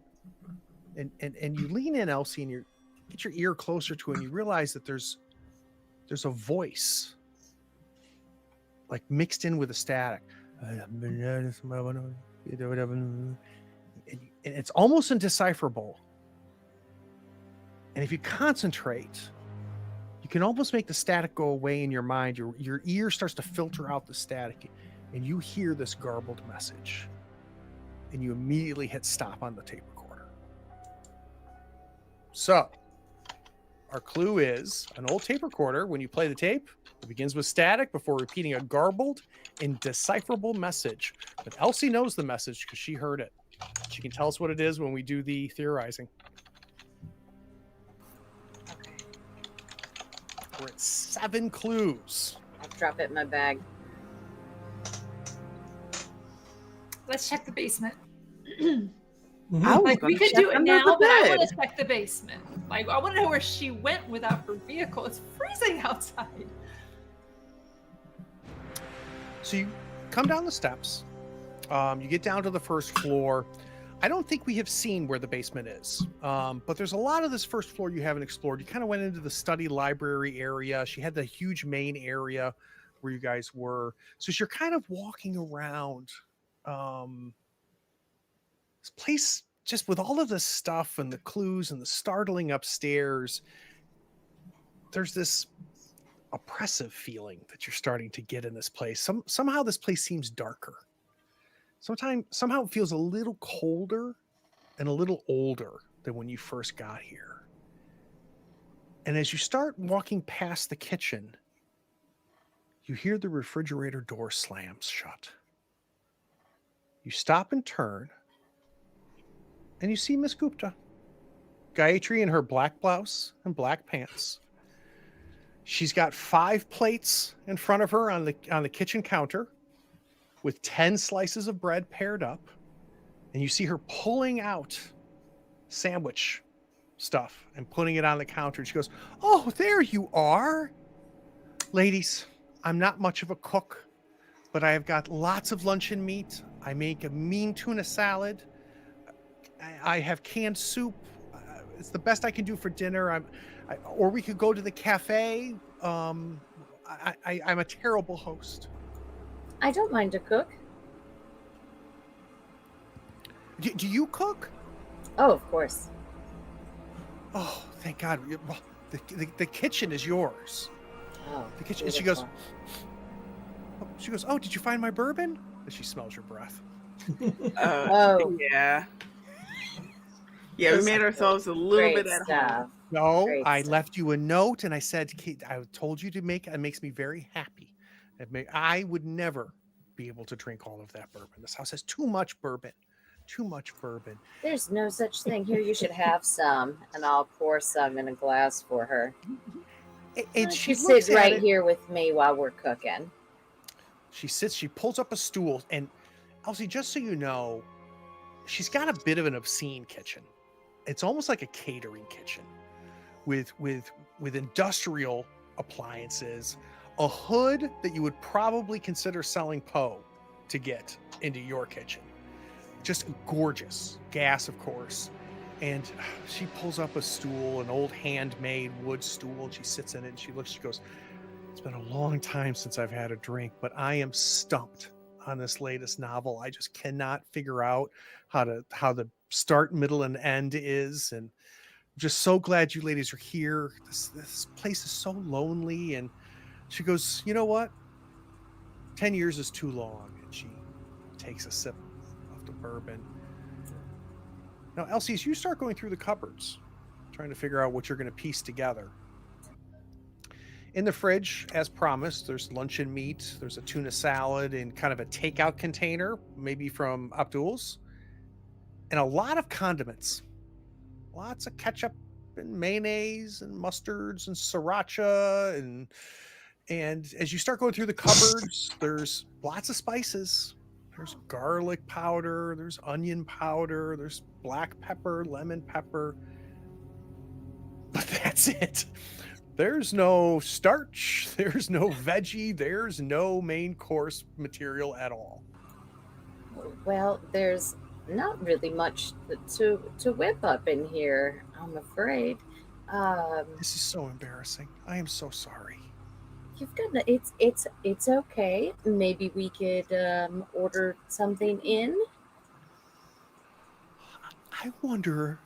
And you lean in, Elsie, and you get your ear closer to it, and you realize that there's a voice like mixed in with the static. And it's almost indecipherable. And if you concentrate, you can almost make the static go away in your mind. Your ear starts to filter out the static, and you hear this garbled message. And you immediately hit stop on the tape recorder. So, our clue is an old tape recorder. When you play the tape, it begins with static before repeating a garbled, indecipherable message. But Elsie knows the message because she heard it. She can tell us what it is when we do the theorizing. Okay. We're at 7 clues. I'll drop it in my bag. Let's check the basement. I was Like, we gonna could check do it under now, the but I bed. want to check the basement. Like, I want to know where she went without her vehicle. It's freezing outside. So you come down the steps. You get down to the first floor. I don't think we have seen where the basement is, but there's a lot of this first floor you haven't explored. You kind of went into the study library area. She had the huge main area where you guys were. So as you're kind of walking around this place, just with all of this stuff and the clues and the startling upstairs, there's this oppressive feeling that you're starting to get in this place. Somehow this place seems darker. Somehow it feels a little colder and a little older than when you first got here. And as you start walking past the kitchen, you hear the refrigerator door slams shut. You stop and turn, and you see Miss Gupta. Gayatri in her black blouse and black pants. She's got 5 plates in front of her on the kitchen counter with 10 slices of bread paired up. And you see her pulling out sandwich stuff and putting it on the counter. And she goes, "Oh, there you are. Ladies, I'm not much of a cook, but I have got lots of luncheon meat. I make a mean tuna salad. I have canned soup. It's the best I can do for dinner. Or we could go to the cafe. I'm a terrible host." I don't mind to cook. Do you cook? Oh, of course. Oh, thank God. Well, the kitchen is yours. Oh, The kitchen. beautiful. And she goes, "Oh, did you find my bourbon?" And she smells your breath. Oh. Yeah. Yeah, we made ourselves a little Great bit at home. stuff. No, Great I stuff. left you a note and I said, "Kate, I told you to make it makes me very happy. I would never be able to drink all of that bourbon. This house has too much bourbon. Too much bourbon." There's no such thing here. You should have some, and I'll pour some in a glass for her. And she She looks sit at right it. here with me while we're cooking. She sits, she pulls up a stool, and Elsie, just so you know, she's got a bit of an obscene kitchen. It's almost like a catering kitchen with industrial appliances, a hood that you would probably consider selling Poe to get into your kitchen. Just gorgeous. Gas, of course. And she pulls up a stool, an old handmade wood stool, and she sits in it and she looks, she goes, "It's been a long time since I've had a drink, but I am stumped on this latest novel. I just cannot figure out how the start, middle, and end is. And I'm just so glad you ladies are here. This place is so lonely." And she goes, "You know what? 10 years is too long." And she takes a sip of the bourbon. Now, Elsie, as you start going through the cupboards, trying to figure out what you're going to piece together, in the fridge, as promised, there's luncheon meat, there's a tuna salad in kind of a takeout container, maybe from Abdul's, and a lot of condiments. Lots of ketchup and mayonnaise and mustards and sriracha. And as you start going through the cupboards, there's lots of spices. There's garlic powder, there's onion powder, there's black pepper, lemon pepper. But that's it. There's no starch, there's no veggie, there's no main course material at all. Well, there's not really much to whip up in here, I'm afraid. This is so embarrassing. I am so sorry. You've got it's okay. Maybe we could order something in. I wonder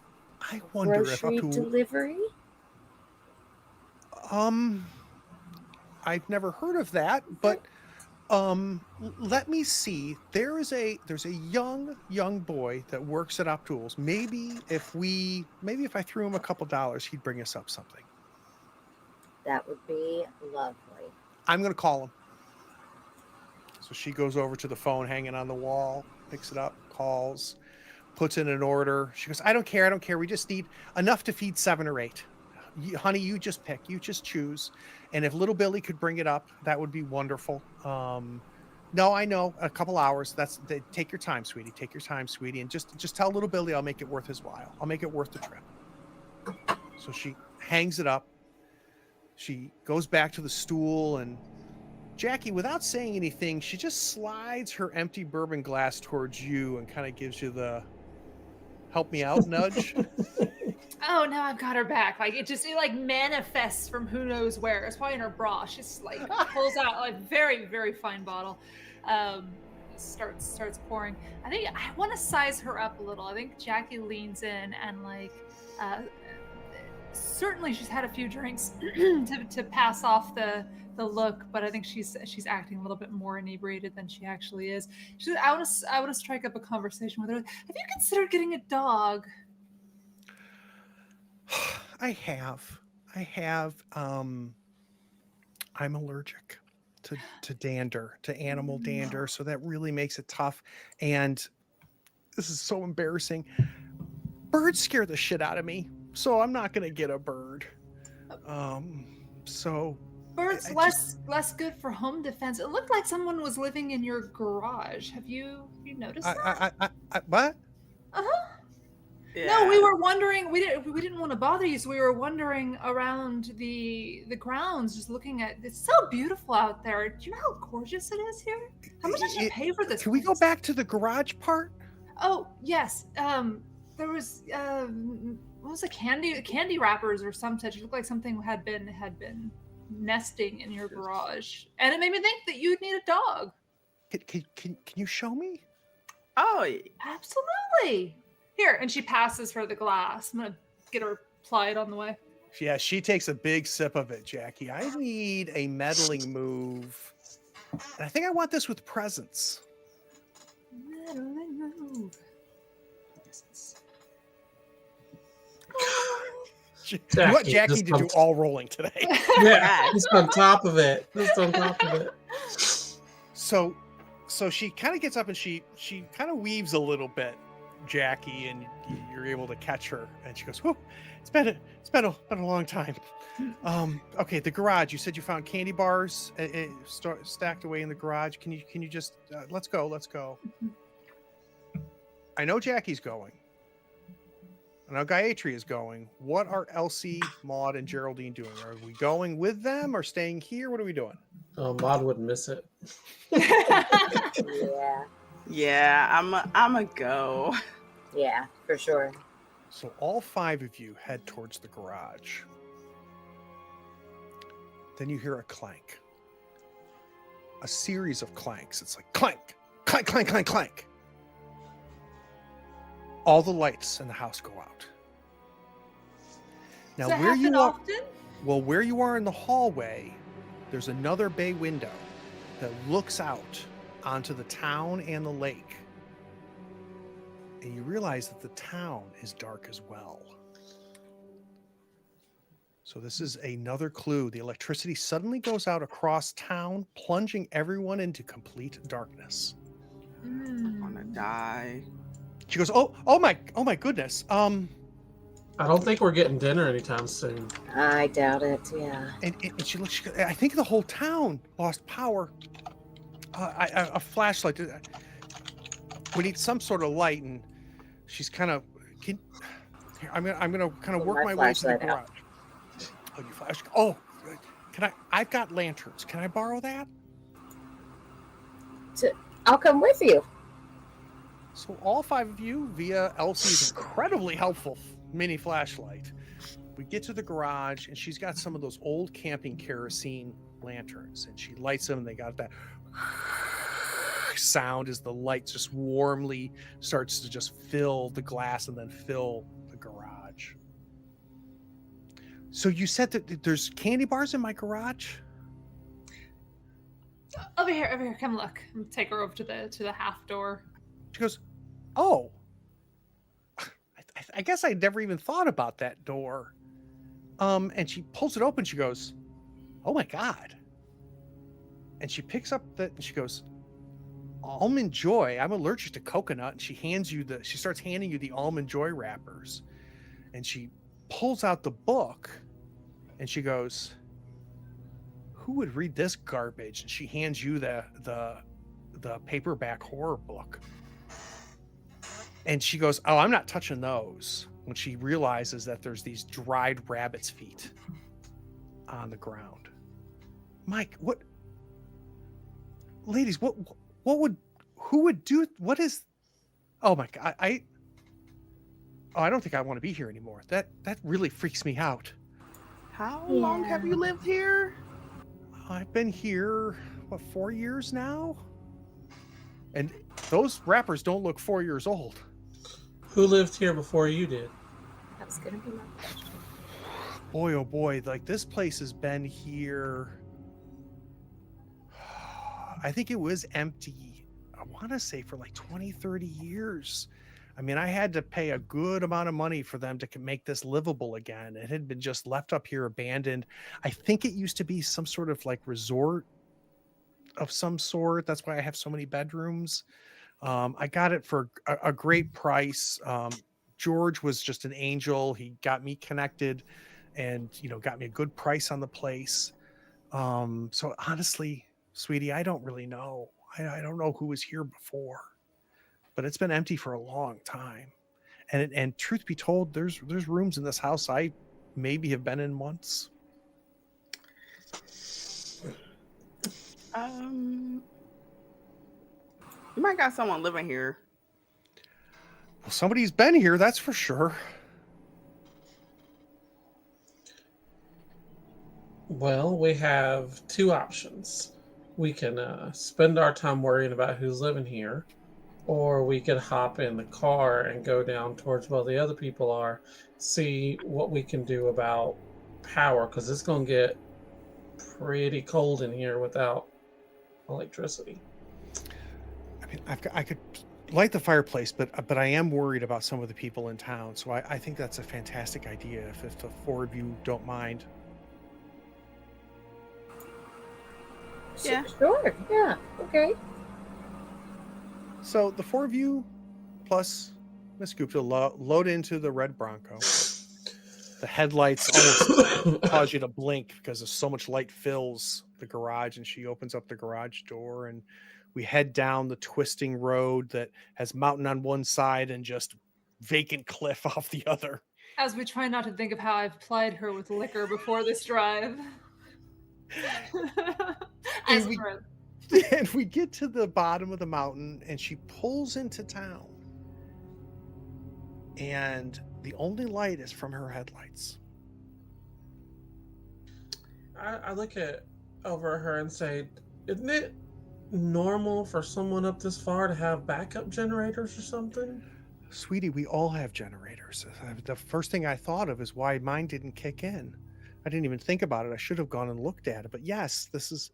if Grocery Abdul, delivery. I've never heard of that, but Let me see. There's a young boy that works at Op Tools. Maybe if I threw him a couple dollars, he'd bring us up something. That would be lovely. I'm gonna call him. So she goes over to the phone hanging on the wall, picks it up, calls, puts in an order. She goes, I don't care. We just need enough to feed 7 or 8. Honey, you just pick. You just choose. And if little Billy could bring it up, that would be wonderful. No, I know. A couple hours. Take your time, sweetie. Take your time, sweetie. And just tell little Billy I'll make it worth his while. I'll make it worth the trip. So she hangs it up. She goes back to the stool, and Jackie, without saying anything, she just slides her empty bourbon glass towards you and kind of gives you the help me out nudge. Oh, now I've got her back. Like it like manifests from who knows where. It's probably in her bra. She's like pulls out like very, very fine bottle. Starts pouring. I think I want to size her up a little. I think Jackie leans in and like certainly she's had a few drinks to pass off the look, but I think she's acting a little bit more inebriated than she actually is. I want to strike up a conversation with her. Have you considered getting a dog? I have. I'm allergic to dander, to animal dander, so that really makes it tough. And this is so embarrassing. Birds scare the shit out of me, so I'm not gonna get a bird. So birds less good for home defense. It looked like someone was living in your garage. Have you noticed that? What? Yeah. No, we were wondering. We didn't want to bother you, so we were wandering around the grounds, just looking at. It's so beautiful out there. Do you know how gorgeous it is here? How much did you pay for this? Can we go back to the garage part? Oh yes. There was what was it? Candy wrappers or some such. It looked like something had been nesting in your garage, and it made me think that you'd need a dog. Can you show me? Oh, absolutely. Here, and she passes her the glass. I'm gonna get her plied on the way. Yeah, she takes a big sip of it, Jackie. I need a meddling move. And I think I want this with presents. Meddling move. You want Jackie to do all rolling today. Yeah, just on top of it. So she kind of gets up and she kind of weaves a little bit, Jackie, and you're able to catch her, and she goes, "Whoa, it's been a long time." Okay, the garage. You said you found candy bars stacked away in the garage. Can you just let's go. I know Jackie's going. I know Gayatri is going. What are Elsie, Maud, and Geraldine doing? Are we going with them or staying here? What are we doing? Oh, Maud would miss it. Yeah, I'm a go. Yeah, for sure. So all 5 of you head towards the garage. Then you hear a clank. A series of clanks. It's like clank, clank, clank, clank, clank. All the lights in the house go out. Now, Does that happen often? Well, where you are in the hallway, there's another bay window that looks out onto the town and the lake. And you realize that the town is dark as well. So this is another clue. The electricity suddenly goes out across town, plunging everyone into complete darkness. I wanna die. She goes, oh my goodness. I don't think we're getting dinner anytime soon. I doubt it. Yeah. And she looks. I think the whole town lost power. A flashlight. We need some sort of light, and she's kind of. I'm gonna kind of work my way to the garage. Oh, you flash. Oh, can I? I've got lanterns. Can I borrow that? I'll come with you. So all 5 of you, via Elsie's incredibly helpful mini flashlight, we get to the garage, and she's got some of those old camping kerosene lanterns, and she lights them, and they got that sound as the light just warmly starts to just fill the glass and then fill the garage. So you said that there's candy bars in my garage? Over here, come look. Take her over to the half door. She goes, oh, I guess I never even thought about that door. And she pulls it open. She goes, oh my God. And she picks up and she goes, Almond Joy. I'm allergic to coconut. And she starts handing you the Almond Joy wrappers. And she pulls out the book and she goes, who would read this garbage? And she hands you the paperback horror book. And she goes, oh, I'm not touching those. When she realizes that there's these dried rabbit's feet on the ground. Mike, what? Ladies, who would do, what is, oh my God, I don't think I want to be here anymore. That really freaks me out. How long have you lived here? I've been here, 4 years now? And those wrappers don't look 4 years old. Who lived here before you did? That was going to be my question. Boy, oh boy, like this place has been here. I think it was empty, I want to say for like 20, 30 years. I mean, I had to pay a good amount of money for them to make this livable again. It had been just left up here abandoned. I think it used to be some sort of like resort of some sort. That's why I have so many bedrooms. I got it for a great price. George was just an angel. He got me connected and, got me a good price on the place. So honestly, sweetie, I don't really know. I don't know who was here before, but it's been empty for a long time. And truth be told, there's rooms in this house I maybe have been in once. You might got someone living here. Well, somebody's been here, that's for sure. Well, we have two options. We can spend our time worrying about who's living here, or we could hop in the car and go down towards where the other people are, see what we can do about power, because it's going to get pretty cold in here without electricity. I mean, I could light the fireplace, but I am worried about some of the people in town. So I think that's a fantastic idea if the four of you don't mind. Yeah. Sure. Yeah. Okay. So the four of you plus Miss Gupta load into the red Bronco. The headlights almost cause you to blink because of so much light fills the garage, and she opens up the garage door and we head down the twisting road that has mountain on one side and just vacant cliff off the other. As we try not to think of how I've plied her with liquor before this drive. And we get to the bottom of the mountain and she pulls into town. And the only light is from her headlights. I look over her and say, isn't it normal for someone up this far to have backup generators or something? Sweetie, we all have generators. The first thing I thought of is why mine didn't kick in. I didn't even think about it. I should have gone and looked at it. But yes, this is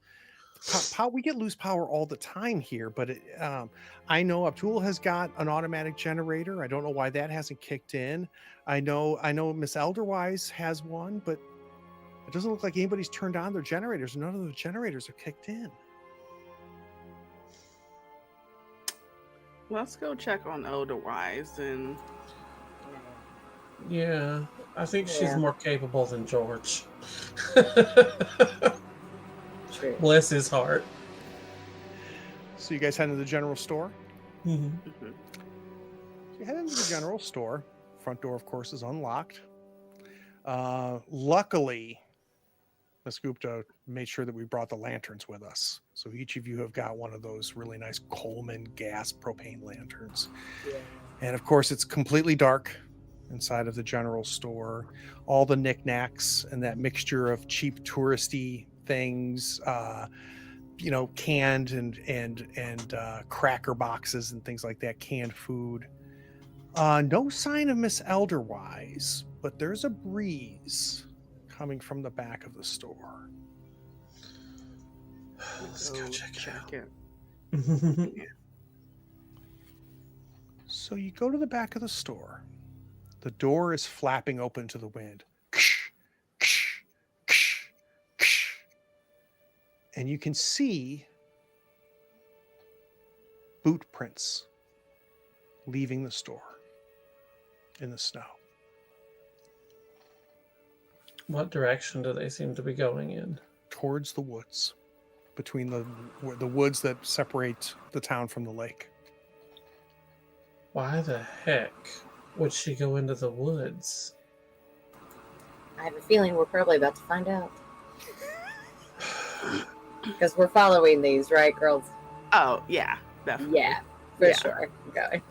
how we get loose power all the time here. But I know Abdul has got an automatic generator. I don't know why that hasn't kicked in. I know Miss Elderwise has one, but it doesn't look like anybody's turned on their generators. None of the generators are kicked in. Let's go check on Elderwise and. Yeah, I think she's more capable than George. True. Bless his heart. So you guys head into the general store? Mm-hmm. So you head into the general store. Front door, of course, is unlocked. Luckily, Miss Gupta made sure that we brought the lanterns with us. So each of you have got one of those really nice Coleman gas propane lanterns. Yeah. And of course, it's completely dark inside of the general store. All the knickknacks and that mixture of cheap touristy things, canned and cracker boxes and things like that, canned food. No sign of Miss Elderwise, but there's a breeze coming from the back of the store. Let's go check it. it. So you go to the back of the store. The door is flapping open to the wind. And you can see boot prints leaving the store in the snow. What direction do they seem to be going in? Towards the woods, between the woods that separate the town from the lake. Why the heck would she go into the woods? I have a feeling we're probably about to find out. Because we're following these, right, girls? Oh, yeah, definitely. Yeah, for sure. Okay.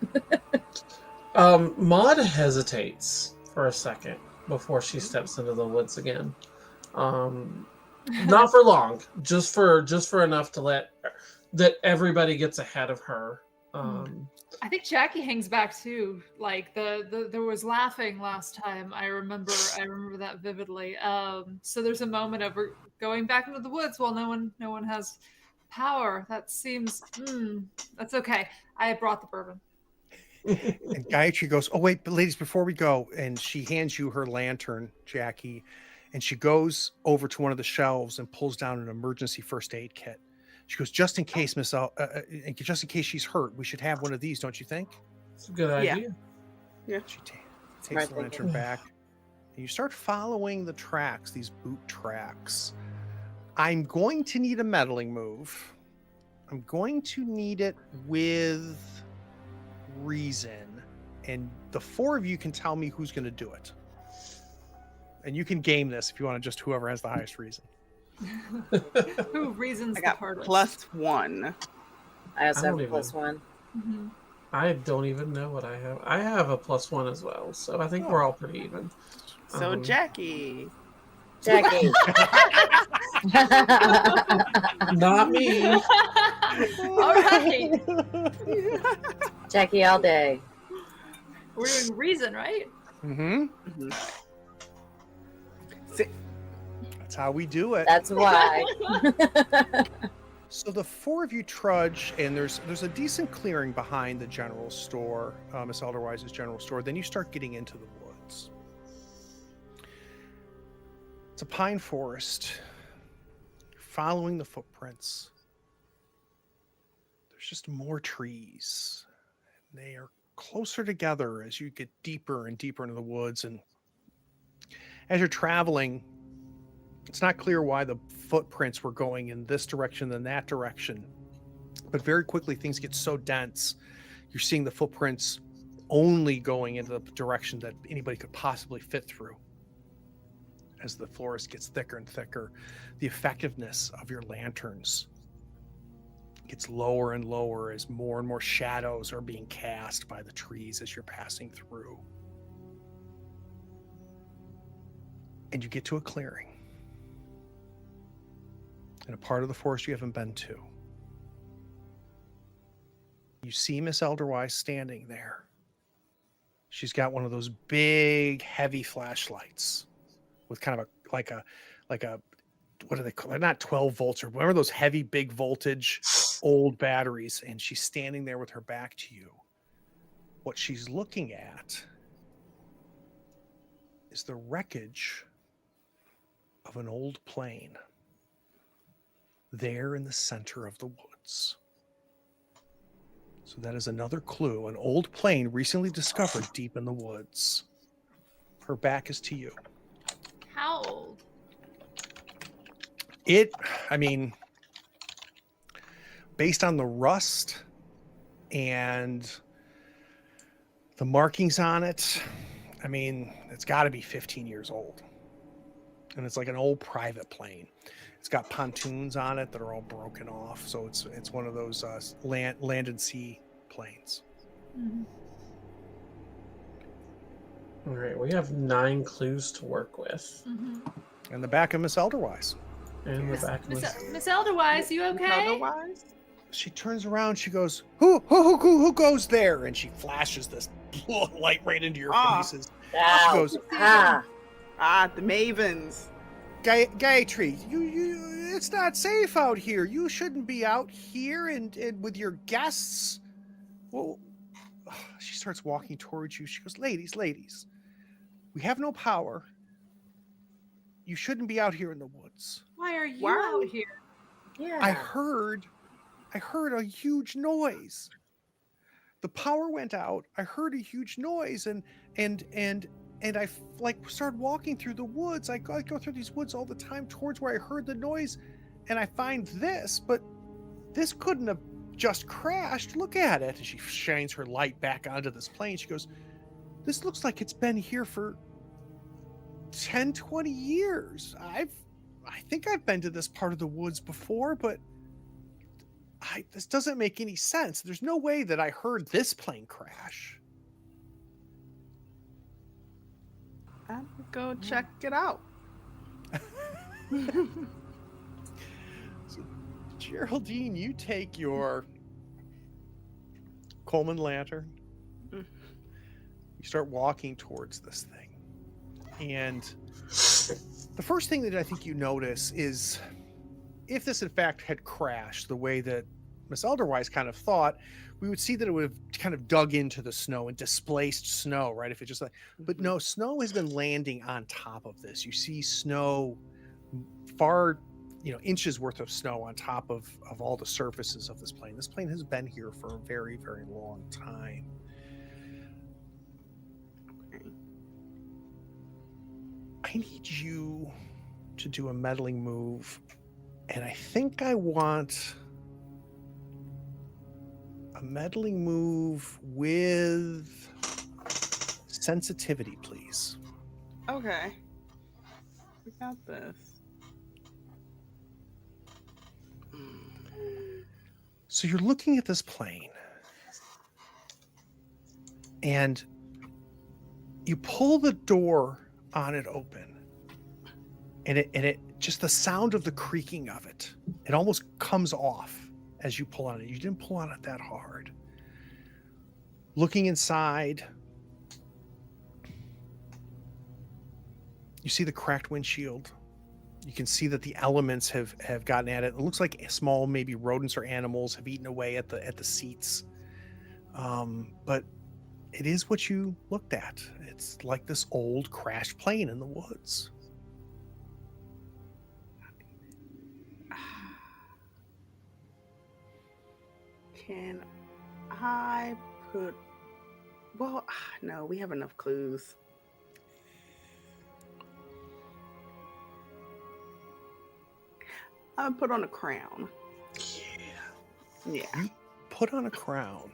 Maud hesitates for a second before she steps into the woods again. Not for long, just for enough to let that everybody gets ahead of her. I think Jackie hangs back too. Like there was laughing last time. I remember that vividly. So there's a moment of going back into the woods while no one has power. That seems that's okay. I brought the bourbon. And Gayatri goes, "Oh wait, but ladies, before we go," and she hands you her lantern, Jackie, and she goes over to one of the shelves and pulls down an emergency first aid kit. She goes, "Just in case just in case she's hurt, we should have one of these, don't you think?" It's a good idea. Yeah. She takes the lantern back, and you start following the tracks, these boot tracks. I'm going to need a meddling move. I'm going to need it with reason, and the four of you can tell me who's going to do it. And you can game this if you want to, just whoever has the highest reason. Who reasons I got the hardest? I +1. also have a +1. Mm-hmm. I don't even know what I have. I have a +1 as well, so I think we're all pretty even. So Jackie. Not me. All right. Jackie all day. We're doing reason, right? Mm-hmm. That's how we do it. That's why. So the four of you trudge, and there's a decent clearing behind the general store, Miss Elderwise's general store. Then you start getting into the woods. It's a pine forest. You're following the footprints. There's just more trees. They are closer together as you get deeper and deeper into the woods. And as you're traveling, it's not clear why the footprints were going in this direction than that direction. But very quickly, things get so dense. You're seeing the footprints only going into the direction that anybody could possibly fit through. As the forest gets thicker and thicker, the effectiveness of your lanterns gets lower and lower as more and more shadows are being cast by the trees as you're passing through. And you get to a clearing in a part of the forest you haven't been to. You see Miss Elderwise standing there. She's got one of those big, heavy flashlights with kind of like a what are they called? They're not 12 volts or whatever, those heavy, big voltage old batteries. And she's standing there with her back to you. What she's looking at is the wreckage of an old plane there in the center of the woods. So that is another clue. An old plane recently discovered deep in the woods. Her back is to you. How old? Based on the rust and the markings on it, it's got to be 15 years old. And it's like an old private plane. It's got pontoons on it that are all broken off. So it's one of those land and sea planes. Mm-hmm. All right, we have 9 clues to work with. Mm-hmm. And the back of Miss Elderwise. And the back of Miss Elderwise, you okay? Otherwise? She turns around. She goes, "Who goes there?" And she flashes this light right into your faces. Ow. She goes, the Mavens. Gayatri, it's not safe out here. You shouldn't be out here and with your guests. Well, she starts walking towards you. She goes, ladies, we have no power. You shouldn't be out here in the woods. Why are you Why? out here? Yeah. I heard a huge noise. The power went out. I heard a huge noise, and I started walking through the woods. I go through these woods all the time towards where I heard the noise, and I find this, but this couldn't have just crashed. Look at it. And she shines her light back onto this plane. She goes, this looks like it's been here for 10, 20 years. I think I've been to this part of the woods before, but this doesn't make any sense. There's no way that I heard this plane crash. I'll go check it out. So, Geraldine, you take your Coleman lantern. You start walking towards this thing. And the first thing that I think you notice is, if this in fact had crashed the way that Miss Elderwise kind of thought, we would see that it would have kind of dug into the snow and displaced snow, right? If it just but no, snow has been landing on top of this. You see snow far, inches worth of snow on top of all the surfaces of this plane. This plane has been here for a very, very long time. I need you to do a meddling move, and I think I want a meddling move with sensitivity, please. Okay. We got this. So you're looking at this plane, and you pull the door on it open, and it just the sound of the creaking of it almost comes off as you pull on it. You didn't pull on it that hard. Looking inside, you see the cracked windshield. You can see that the elements have gotten at it. It looks like small, maybe rodents or animals have eaten away at the seats. But it is what you looked at. It's like this old crashed plane in the woods. Can I put... Well, no, we have enough clues. I put on a crown. Yeah. You put on a crown.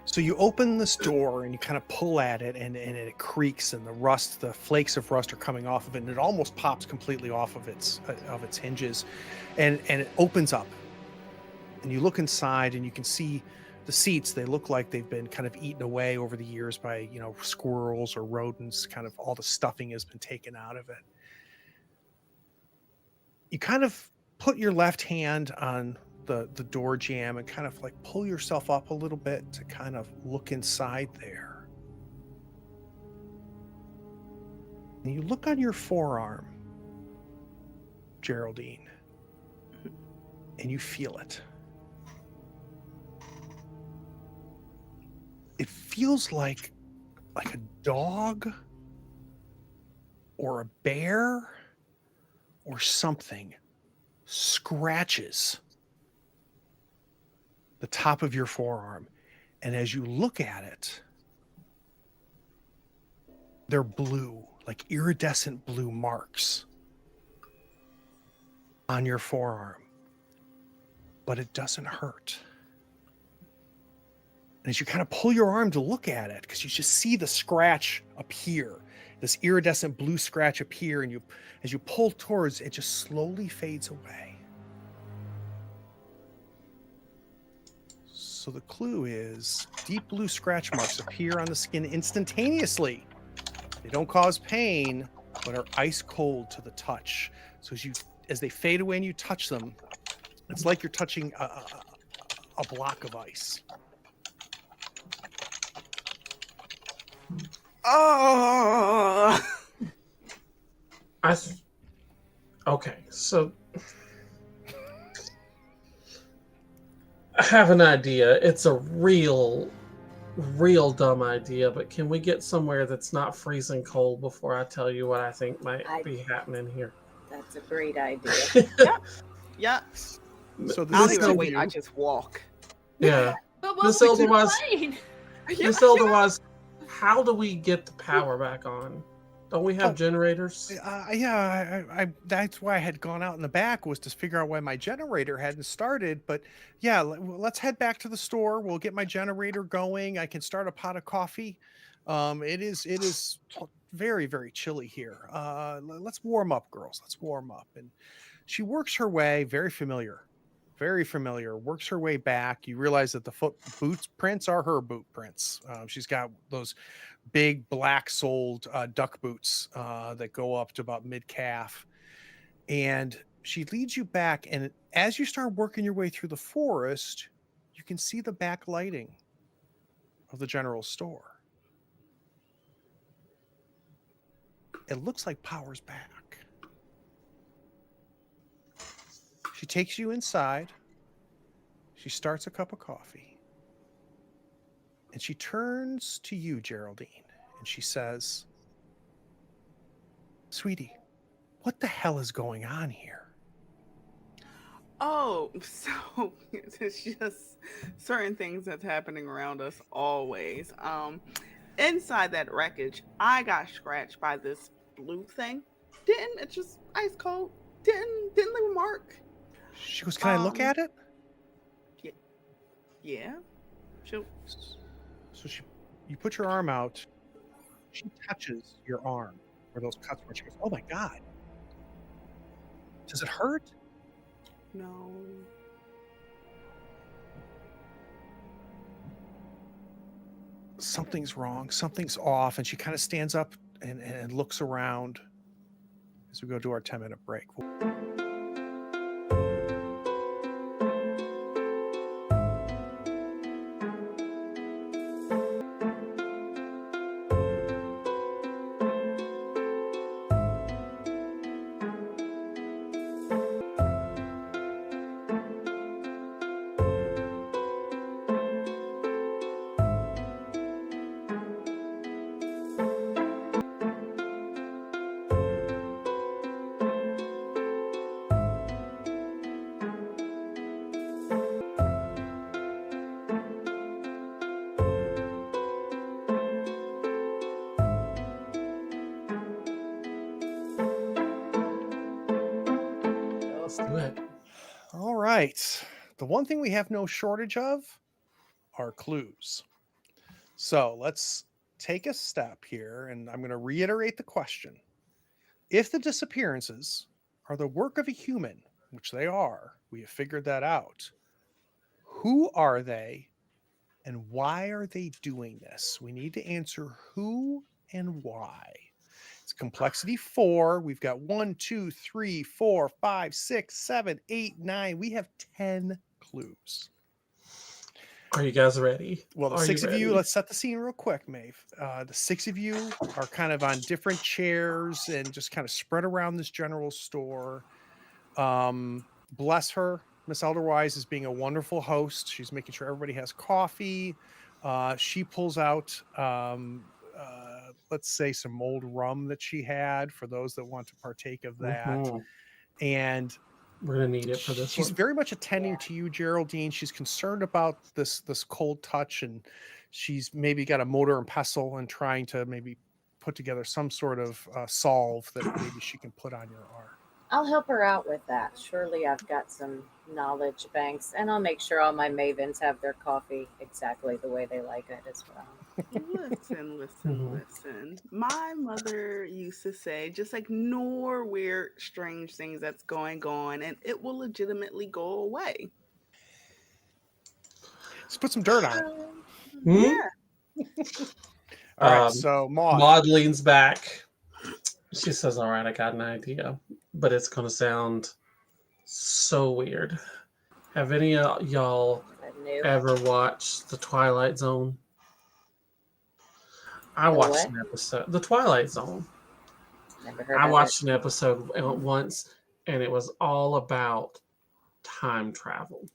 So you open this door and you kind of pull at it, and it creaks, and the flakes of rust are coming off of it, and it almost pops completely off of its hinges, and it opens up. And you look inside, and you can see the seats. They look like they've been kind of eaten away over the years by squirrels or rodents. Kind of all the stuffing has been taken out of it. You kind of put your left hand on the door jamb and kind of like pull yourself up a little bit to kind of look inside there. And you look on your forearm, Geraldine, and you feel it. It feels like a dog or a bear or something scratches the top of your forearm. And as you look at it, they're blue, like iridescent blue marks on your forearm. But it doesn't hurt. And as you kind of pull your arm to look at it, because you just see the scratch appear, this iridescent blue scratch appear, and as you pull towards it, just slowly fades away. So the clue is deep blue scratch marks appear on the skin instantaneously. They don't cause pain, but are ice cold to the touch. So as they fade away and you touch them, it's like you're touching a block of ice. Oh! Okay, so I have an idea. It's a real dumb idea, but can we get somewhere that's not freezing cold before I tell you what I think might be happening here? That's a great idea. Yeah. So the I don't six even of wait. you, I just walk. Yeah. But what Miss would you Elderwise, plane? Miss Elderwise, how do we get the power back on? Don't we have generators? I that's why I had gone out in the back, was to figure out why my generator hadn't started. But yeah, let's head back to the store. We'll get my generator going. I can start a pot of coffee. It is very, very chilly here. Let's warm up, girls. Let's warm up. And she works her way, very familiar, works her way back. You realize that the boot prints are her boot prints. She's got those big black soled duck boots that go up to about mid calf. And she leads you back. And as you start working your way through the forest, you can see the back lighting of the general store. It looks like power's back. She takes you inside. She starts a cup of coffee. And she turns to you, Geraldine, and she says, "Sweetie, what the hell is going on here?" Oh, so it's just certain things that's happening around us always. Inside that wreckage, I got scratched by this blue thing. Didn't it's just ice cold? Didn't leave a mark. She goes, "Can I look at it?" Yeah. She'll So you put your arm out. She touches your arm where those cuts were. She goes, "Oh my God. Does it hurt?" no. Something's wrong. Something's off. And she kind of stands up and looks around as we go to our 10-minute break. Let's do it. All right. The one thing we have no shortage of are clues. So let's take a step here, and I'm going to reiterate the question. If the disappearances are the work of a human, which they are, we have figured that out, who are they and why are they doing this? We need to answer who and why. It's complexity 4. We've got 1, 2, 3, 4, 5, 6, 7, 8, 9. We have 10 clues. Are you guys ready? Well, the Are six of ready? you, let's set the scene real quick, Maeve. The 6 of you are kind of on different chairs and just kind of spread around this general store. Bless her. Miss Elderwise is being a wonderful host. She's making sure everybody has coffee. She pulls out, let's say, some old rum that she had for those that want to partake of that. Mhm. And We're gonna need it for this she's one. very much attending to you, Geraldine. She's concerned about this cold touch, and she's maybe got a mortar and pestle and trying to maybe put together some sort of solve that maybe she can put on your arm. I'll help her out with that. Surely I've got some knowledge banks, and I'll make sure all my mavens have their coffee exactly the way they like it as well. Listen. My mother used to say, just ignore weird, strange things that's going on, and it will legitimately go away. Let's put some dirt on it. Hmm? All right, so Maud leans back. She says, "All right, I got an idea, but it's gonna sound so weird. Have any of y'all ever watched The Twilight Zone?" I watched an episode. The Twilight Zone. Never heard I of watched an episode once. and it was all about time travel.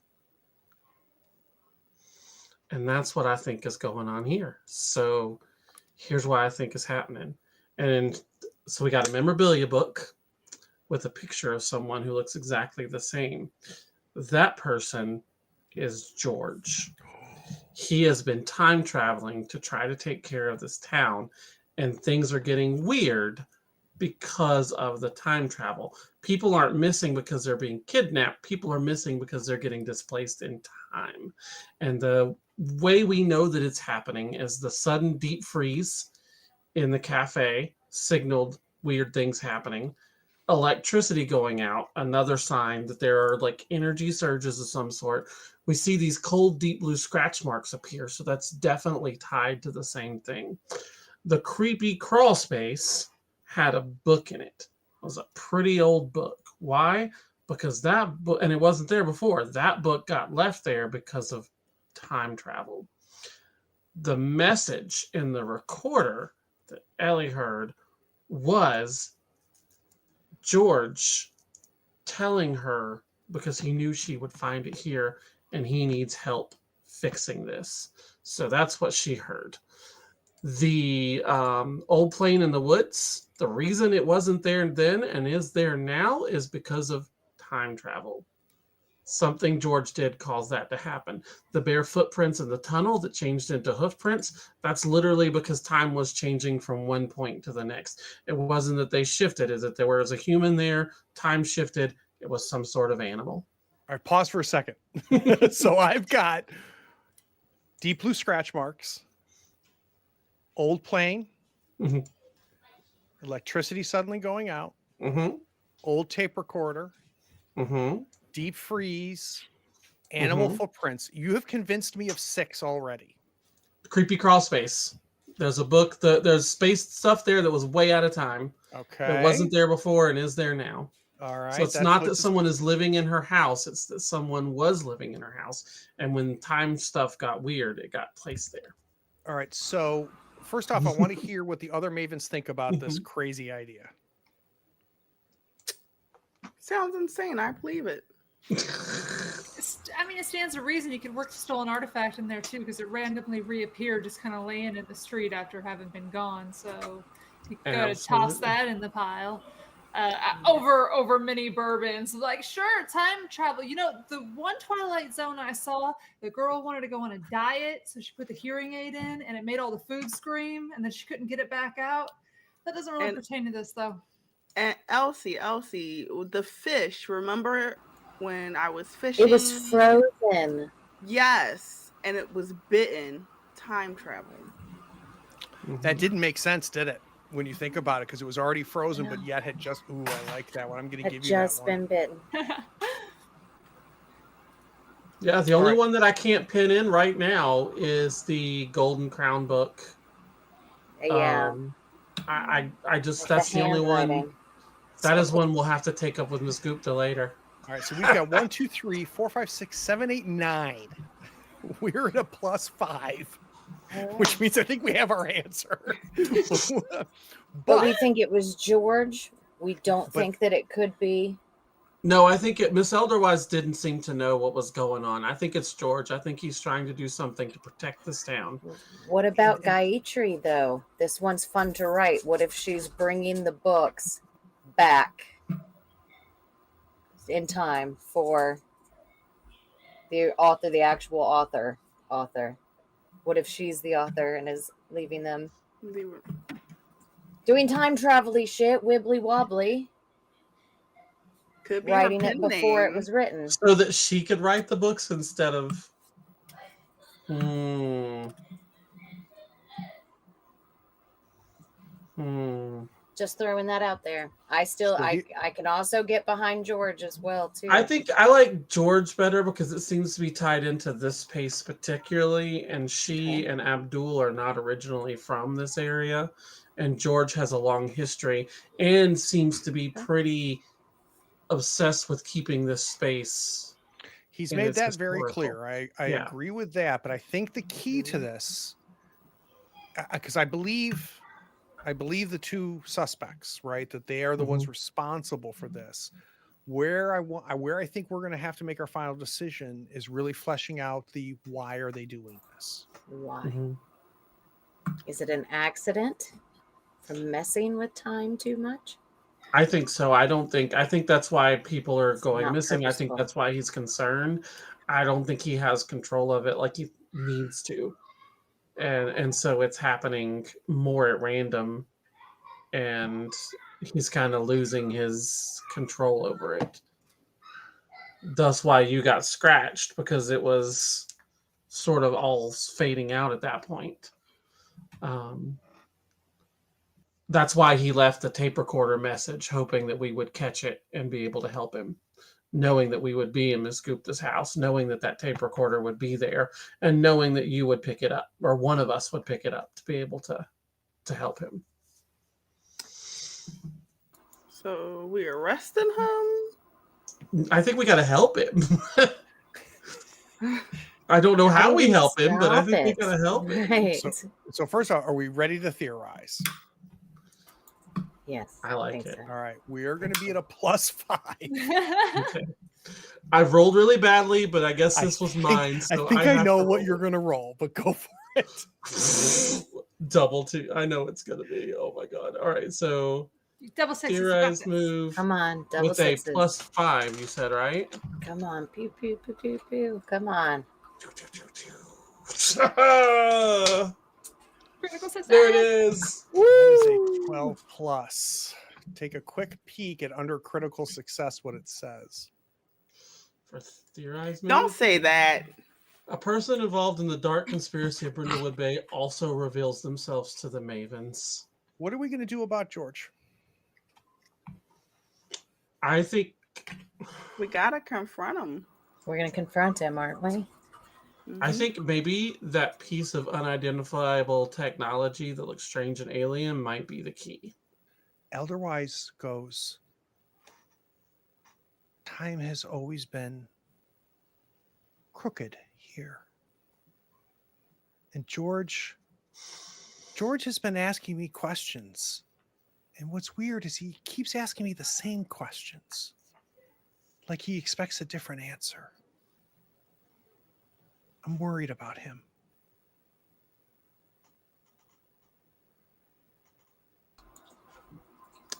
And that's what I think is going on here. So here's what I think is happening. And so we got a memorabilia book with a picture of someone who looks exactly the same. That person is George. He has been time traveling to try to take care of this town, and things are getting weird because of the time travel. People aren't missing because they're being kidnapped. People are missing because they're getting displaced in time. And the way we know that it's happening is the sudden deep freeze in the cafe signaled weird things happening. Electricity going out, another sign that there are like energy surges of some sort. We see these cold, deep blue scratch marks appear, so that's definitely tied to the same thing. The creepy crawl space had a book in it. It was a pretty old book. Why? Because that book, and it wasn't there before, that book got left there because of time travel. The message in the recorder that Ellie heard was George telling her, because he knew she would find it here and he needs help fixing this. So that's what she heard. The old plane in the woods, the reason it wasn't there then and is there now is because of time travel. Something George did cause that to happen. The bare footprints in the tunnel that changed into hoof prints, that's literally because time was changing from one point to the next. It wasn't that they shifted, is that there was a human there, time shifted, it was some sort of animal. All right, pause for a second. So I've got deep blue scratch marks, old plane, Mm-hmm. electricity suddenly going out, Mm-hmm. old tape recorder, Mm-hmm. deep freeze, animal Mm-hmm. footprints. You have convinced me of 6 already. Creepy crawl space. There's a book, there's space stuff there that was way out of time. Okay. It wasn't there before and is there now. All right. So it's not that someone is living in her house. It's that someone was living in her house. And when time stuff got weird, it got placed there. All right. So first off, I want to hear what the other Mavens think about this crazy idea. Sounds insane. I believe it. I mean, it stands to reason you could work the stolen artifact in there too, because it randomly reappeared, just kind of laying in the street after having been gone. So you gotta toss that in the pile. Over mini bourbons, like sure, time travel. You know, the one Twilight Zone I saw, the girl wanted to go on a diet, so she put the hearing aid in, and it made all the food scream, and then she couldn't get it back out. That doesn't really pertain to this, though. And Elsie, the fish. Remember when I was fishing? It was frozen. Yes, and it was bitten. Time travel. That didn't make sense, did it? When you think about it, because it was already frozen, but yet had just. Ooh, I like that one. I'm going to give you that one. Just been bitten. Yeah, the only one that I can't pin in right now is the Golden Crown book. Yeah. I just that's the only one. That is one we'll have to take up with Miss Gupta later. All right, so we've got 1, 2, 3, 4, 5, 6, 7, 8, 9. We're at a +5, which means I think we have our answer. But we think it was George. We don't think that it could be. No, I think Miss Elderwise didn't seem to know what was going on. I think it's George. I think he's trying to do something to protect this town. What about Gayatri, though? This one's fun to write. What if she's bringing the books back in time for the author, the actual author? What if she's the author and is leaving them doing time travel-y shit, wibbly wobbly? Could be writing it before it was written, so that she could write the books instead of. Just throwing that out there. I can also get behind George as well too. I think I like George better because it seems to be tied into this pace particularly, and she and Abdul are not originally from this area, and George has a long history and seems to be pretty obsessed with keeping this space. He's made that very clear. I agree with that, but I think the key to this, because I believe the 2 suspects, right, that they are the ones responsible for this. where I think we're going to have to make our final decision is really fleshing out the why are they doing this. Why? Mm-hmm. Is it an accident from messing with time too much? I think so. I think that's why people are going not missing. I think purposeful. that's why he's concerned. I don't think he has control of it like he needs to. And so it's happening more at random, and he's kind of losing his control over it. That's why you got scratched, because it was sort of all fading out at that point. That's why he left the tape recorder message, hoping that we would catch it and be able to help him, knowing that we would be in Miss Gupta's house, knowing that that tape recorder would be there, and knowing that you would pick it up, or one of us would pick it up to be able to help him. So we arresting him? I think we got to help him. I don't know how we help him, but I think we got to help him. Right. So first off, are we ready to theorize? Yes. I like think it. so. All right, we are going to be at a +5. Okay. I've rolled really badly, but I guess this was mine. So I think I have know to what roll. you're going to roll, but go for it. Double two. I know it's going to be. Oh my god. All right. So Double sixes. theorize Practice. move Come on, double with sixes. a +5. You said, right? Come on, pew pew pew pew pew. Come on. Critical success. There it is. That is a 12 plus. Take a quick peek at under critical success what it says. For theorize move. Don't say that. A person involved in the dark conspiracy of Brindlewood Bay also reveals themselves to the Mavens. What are we going to do about George? I think We gotta confront him. We're gonna confront him, aren't we? I Mhm. think maybe that piece of unidentifiable technology that looks strange and alien might be the key. Elderwise goes, time has always been crooked here. And George has been asking me questions. And what's weird is he keeps asking me the same questions. Like he expects a different answer. I'm worried about him.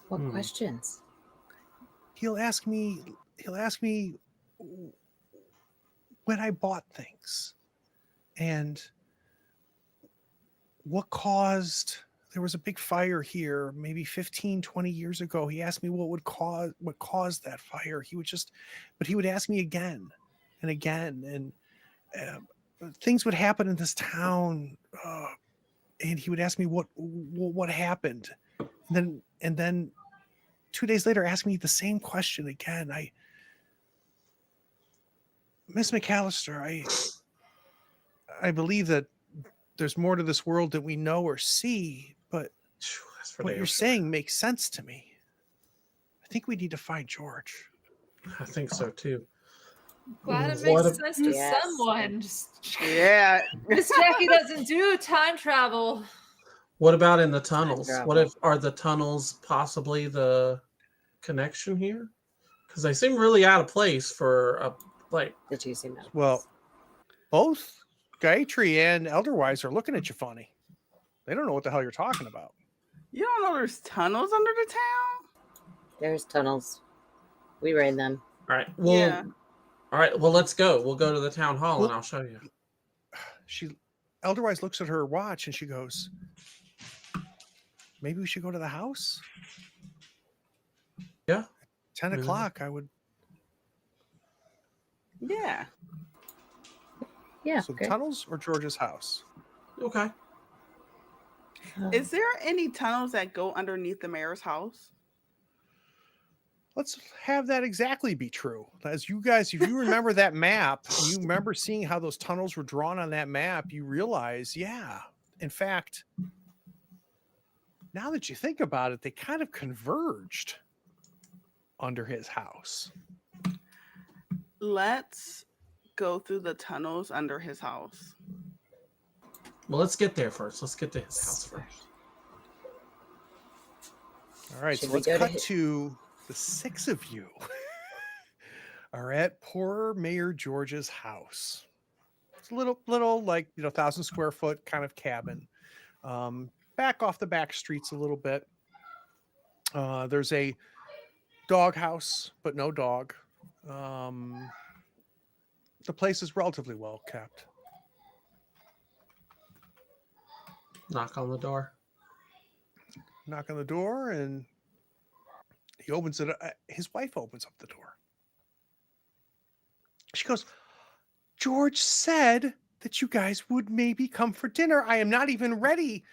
What questions? He'll ask me when I bought things and what caused, there was a big fire here maybe 15, 20 years ago. He asked me what caused that fire. He would ask me again and again, and things would happen in this town, and he would ask me what happened, and then 2 days later ask me the same question again. Miss McAllister, I believe that there's more to this world than we know or see, but what you're saying makes sense to me. I think we need to find George. I think so too. Glad it What makes a- sense to Yes. someone. Just, Yeah. Miss Jackie doesn't do time travel. What about in the tunnels? Travel. What if are the tunnels possibly the connection here? Because they seem really out of place for a Did you see that? Well, both Gayatri and Elderwise are looking at you funny. They don't know what the hell you're talking about. You don't know there's tunnels under the town? There's tunnels. We ran them. All right. Well, Yeah. all right. Well, let's go. We'll go to the town hall and Well- I'll show you. Elderwise looks at her watch and she goes, maybe we should go to the house? Yeah. 10 Maybe. o'clock, I would. Yeah. Yeah. So okay. tunnels or George's house? Okay. Is there any tunnels that go underneath the mayor's house? Let's have that exactly be true. As you guys, if you remember that map, you remember seeing how those tunnels were drawn on that map, you realize, yeah, in fact, now that you think about it, they kind of converged under his house. Let's go through the tunnels under his house. Well, let's get there first. Let's get to his house first. All right, Should so we let's go to cut his- to the 6 of you. are at poor Mayor George's house. It's a little like 1,000 square foot kind of cabin. Back off the back streets a little bit. There's a dog house, but no dog. The place is relatively well kept. Knock on the door. Knock on the door, and he opens it. His wife opens up the door. She goes, George said that you guys would maybe come for dinner. I am not even ready.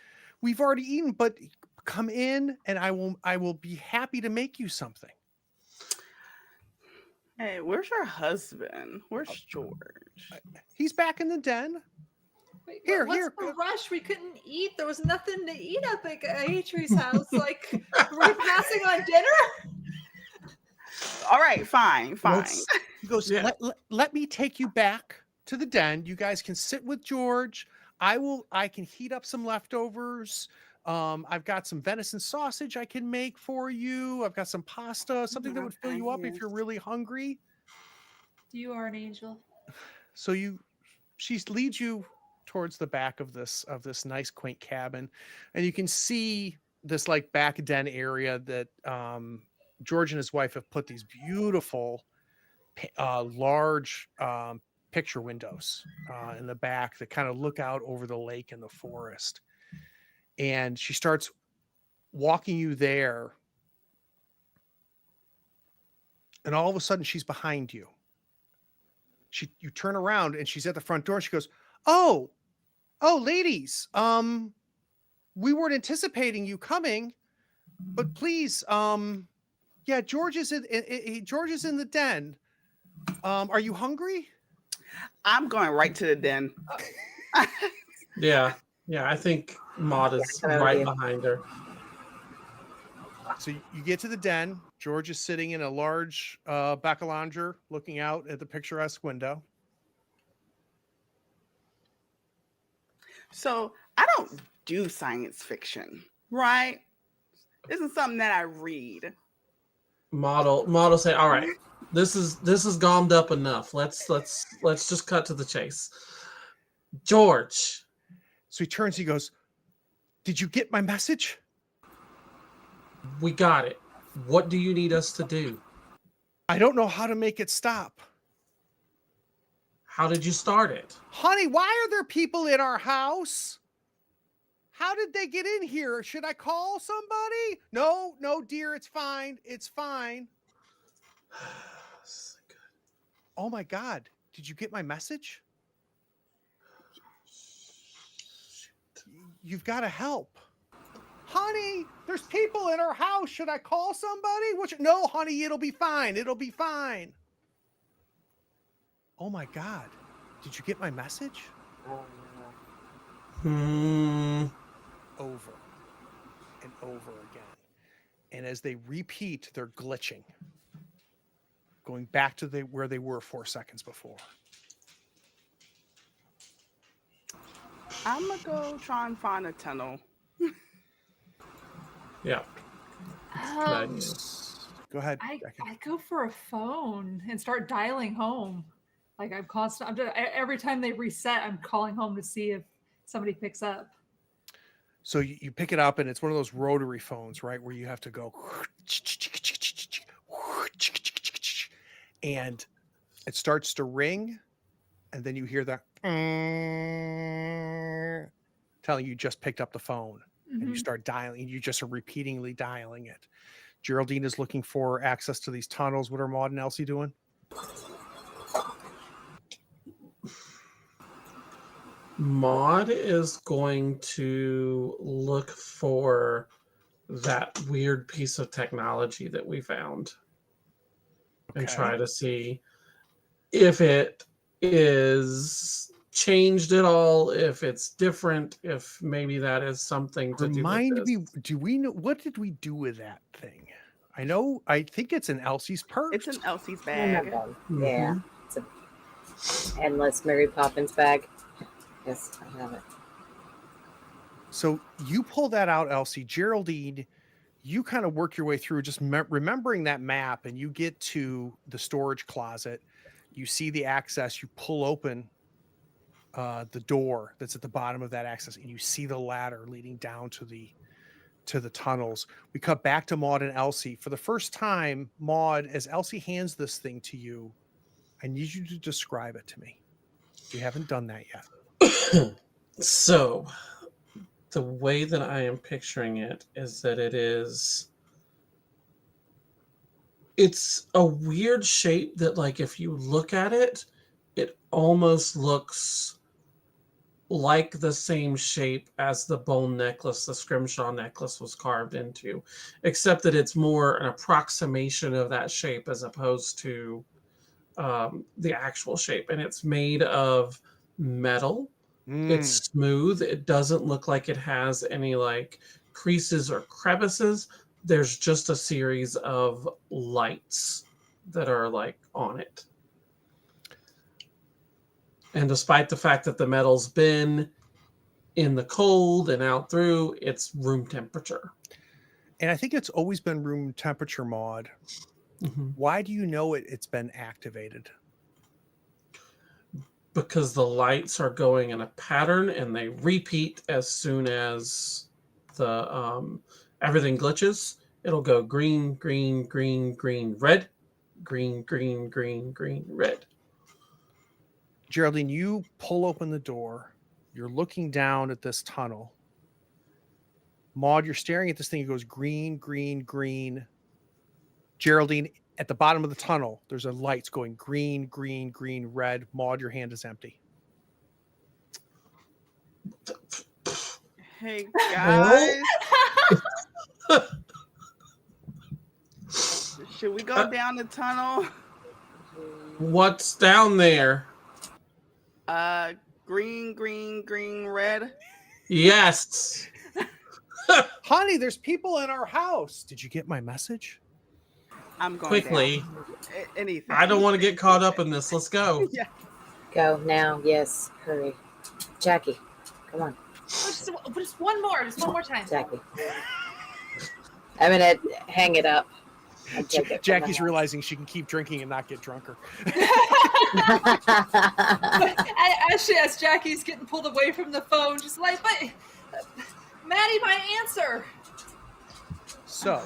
We've already eaten, but come in and I will be happy to make you something. Hey, where's your husband? Where's George? He's back in the den. Wait, Here, what's here. the rush? We couldn't eat. There was nothing to eat up at Atri's house. Like, were we passing on dinner? All right, fine. He goes, Yeah. let me take you back to the den. You guys can sit with George. I can heat up some leftovers. I've got some venison sausage I can make for you. I've got some pasta, something that would fill you up if you're really hungry. You are an angel. So she leads you towards the back of this nice quaint cabin, and you can see this like back den area that George and his wife have put these beautiful large picture windows in the back that kind of look out over the lake and the forest. And she starts walking you there, and all of a sudden she's behind you. You turn around and she's at the front door. And she goes, oh ladies, we weren't anticipating you coming, but please, yeah, George is in the den. Are you hungry? I'm going right to the den. Yeah, I think Maud is right behind her. So you get to the den. George is sitting in a large backalanger looking out at the picturesque window. So I don't do science fiction, right? This is something that I read. Maud say, all right, this is gommed up enough. Let's just cut to the chase. George. So he turns, he goes, did you get my message? We got it. What do you need us to do? I don't know how to make it stop. How did you start it? Honey, why are there people in our house? How did they get in here? Should I call somebody? No, dear, it's fine. It's fine. Oh my God. Did you get my message? You've got to help. Honey, there's people in our house. Should I call somebody? No, honey, it'll be fine. It'll be fine. Oh my God. Did you get my message? Over and over again. And as they repeat, they're glitching. Going back to where they were 4 seconds before. I'm going to go try and find a tunnel. Yeah. Go ahead. I go for a phone and start dialing home. Like every time they reset, I'm calling home to see if somebody picks up. So you pick it up, and it's one of those rotary phones, right? Where you have to go, and it starts to ring, and then you hear that telling you just picked up the phone. And you start dialing. You just are repeatedly dialing it. Geraldine is looking for access to these tunnels. What are Maud and Elsie doing? Maud is going to look for that weird piece of technology that we found and try to see if it is changed at all, if it's different, if maybe that is something to Remind do with me, do we know what did we do with that thing? I think it's in Elsie's purse. It's in Elsie's bag. Yeah. It's an endless Mary Poppins bag. Yes, I have it. So you pull that out, Elsie. Geraldine, you kind of work your way through just remembering that map, and you get to the storage closet. You see the access, you pull open the door that's at the bottom of that access, and you see the ladder leading down to the tunnels. We cut back to Maud and Elsie. For the first time, Maud, as Elsie hands this thing to you, I need you to describe it to me. We haven't done that yet. So, the way that I am picturing it is that it's a weird shape that, like, if you look at it, it almost looks like the same shape as the bone necklace the Scrimshaw necklace was carved into, except that it's more an approximation of that shape as opposed to the actual shape. And it's made of metal. It's smooth. It doesn't look like it has any like creases or crevices. There's just a series of lights that are like on it. And despite the fact that the metal's been in the cold and out through, it's room temperature. And I think it's always been room temperature, Maud. Mm-hmm. Why do you know it's been activated? Because the lights are going in a pattern and they repeat as soon as the everything glitches. It'll go green, green, green, green, red, green, green, green, green, red. Geraldine, you pull open the door. You're looking down at this tunnel. Maud, you're staring at this thing. It goes green, green, green. Geraldine, at the bottom of the tunnel, there's a lights going green, green, green, red. Maud, your hand is empty. Hey, guys. Should we go down the tunnel? What's down there? Green, green, green, red. Yes. Honey, there's people in our house. Did you get my message? I'm going quickly. Down. Anything. I don't want to get caught up in this. Let's go. Yeah. Go now. Yes. Hurry. Jackie, come on. Just one more time. Jackie. I'm going to hang it up. Jackie's realizing she can keep drinking and not get drunker. As Jackie's getting pulled away from the phone, just like, but Maddie, my answer. So,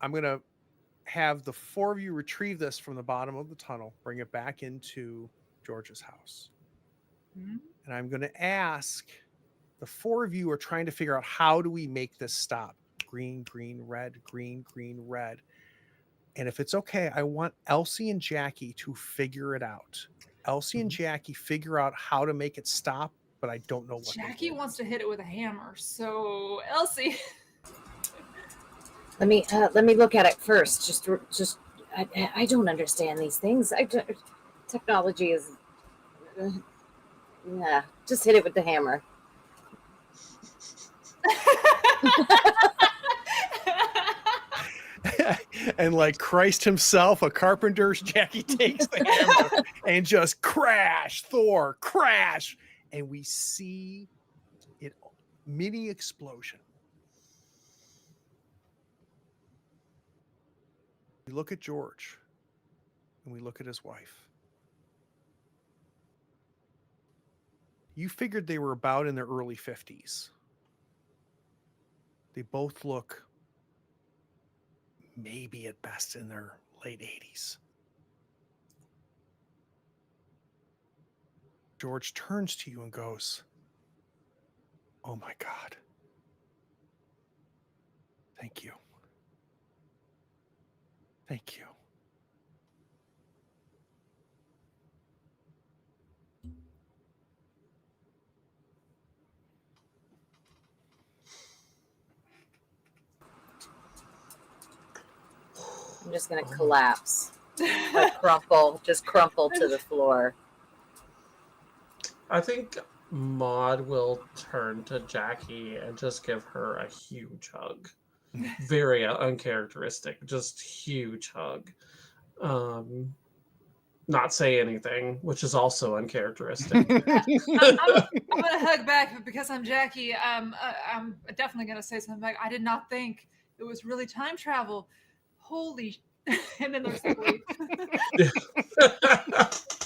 I'm going to have the four of you retrieve this from the bottom of the tunnel, bring it back into George's house. Mm-hmm. And I'm going to ask, the four of you are trying to figure out, how do we make this stop? Green, green, red, green, green, red. And if it's okay, I want Elsie and Jackie to figure it out. Elsie and Jackie figure out how to make it stop, but I don't know what. Jackie wants to hit it with a hammer, so Elsie. Let me look at it first. Just I don't understand these things. Technology is. Yeah, just hit it with the hammer. And like Christ himself, a carpenter's, Jackie takes the hammer and just crash, Thor, crash. And we see it, mini explosion. We look at George and we look at his wife. You figured they were about in their early 50s. They both look maybe at best in their late 80s. George turns to you and goes, "Oh my God. Thank you. Thank you." I'm just going to collapse. Crumple to the floor. I think Maud will turn to Jackie and just give her a huge hug. Very uncharacteristic, just huge hug. not say anything, which is also uncharacteristic. I'm gonna hug back, but because I'm Jackie, I'm definitely gonna say something like, I did not think it was really time travel. Holy, and then there's the bleep.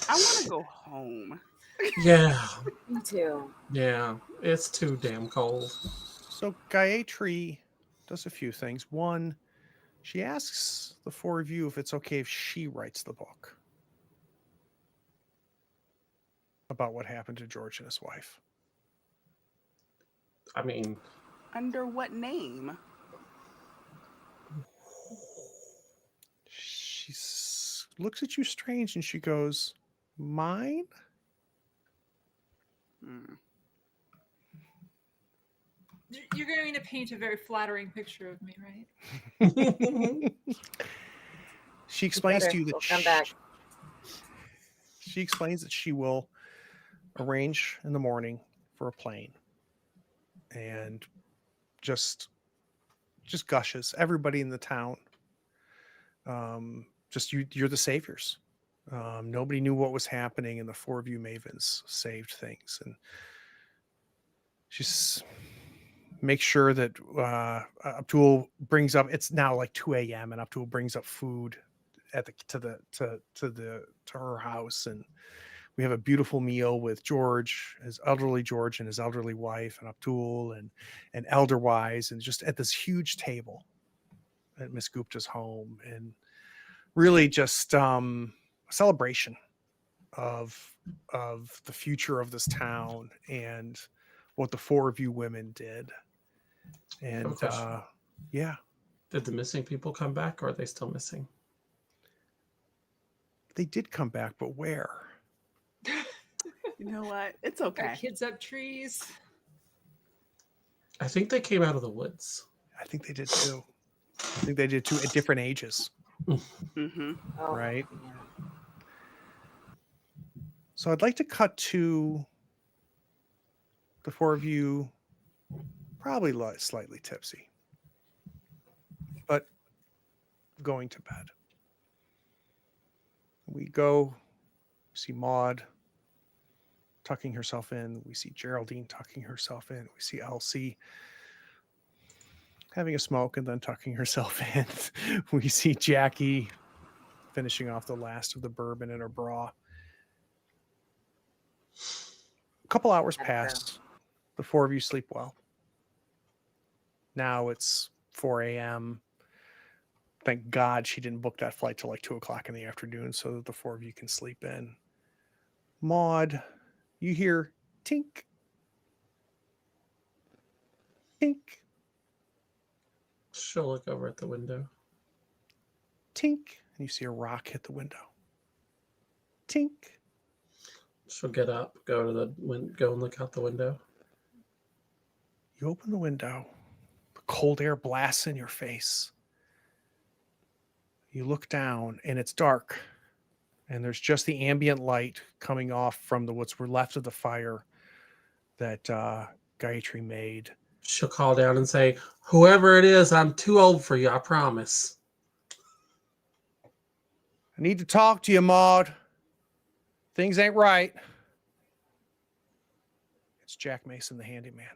I want to go home. Yeah, Me too. yeah, it's too damn cold. So Gayatri does a few things. One, she asks the four of you if it's okay if she writes the book about what happened to George and his wife. I mean, Under what name? She looks at you strange and she goes, "Mine?" Hmm. You're going to paint a very flattering picture of me, right? She explains to you that We'll come back. she explains that she will arrange in the morning for a plane, and just gushes everybody in the town. Just you're the saviors. Nobody knew what was happening, and the four of you mavens saved things. And she's make sure that Abdul brings up. It's now like 2 a.m. and Abdul brings up food at to her house, and we have a beautiful meal with George, his elderly George, and his elderly wife, and Abdul, and elderwise, and just at this huge table at Miss Gupta's home, and really just a celebration of the future of this town and what the four of you women did. And yeah, did the missing people come back, or are they still missing? they did come back, but where? You know what? It's okay. Got kids up trees. I think they came out of the woods. I think they did too. I think they did too at different ages. Mm-hmm. Oh, Right. yeah. So I'd like to cut to the four of you, probably slightly tipsy, but going to bed. We go see Maud tucking herself in. We see Geraldine tucking herself in. We see Elsie having a smoke and then tucking herself in. We see Jackie finishing off the last of the bourbon in her bra. A couple hours pass. The four of you sleep well. Now it's 4 a.m. Thank God she didn't book that flight till like 2 o'clock in the afternoon so that the four of you can sleep in. Maud, you hear tink, tink, She'll look over at the window. tink, and you see a rock hit the window. Tink. She'll get up, go and look out the window. You open the window. The cold air blasts in your face. You look down, and it's dark. And there's just the ambient light coming off from what's left of the fire that Gayatri made. She'll call down and say, "Whoever it is, I'm too old for you, I promise." I need to talk to you, Maud. Things ain't right. It's Jack Mason, the handyman.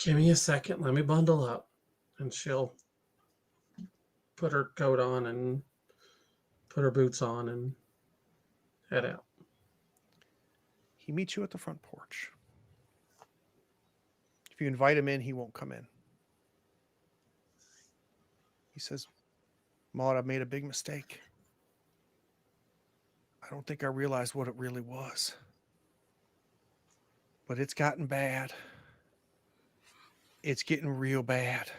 Give me a second. Let me bundle up. And she'll put her coat on and put her boots on and head out. He meets you at the front porch. If you invite him in, he won't come in. He says, Maud, I made a big mistake. I don't think I realized what it really was. But it's gotten bad. It's getting real bad.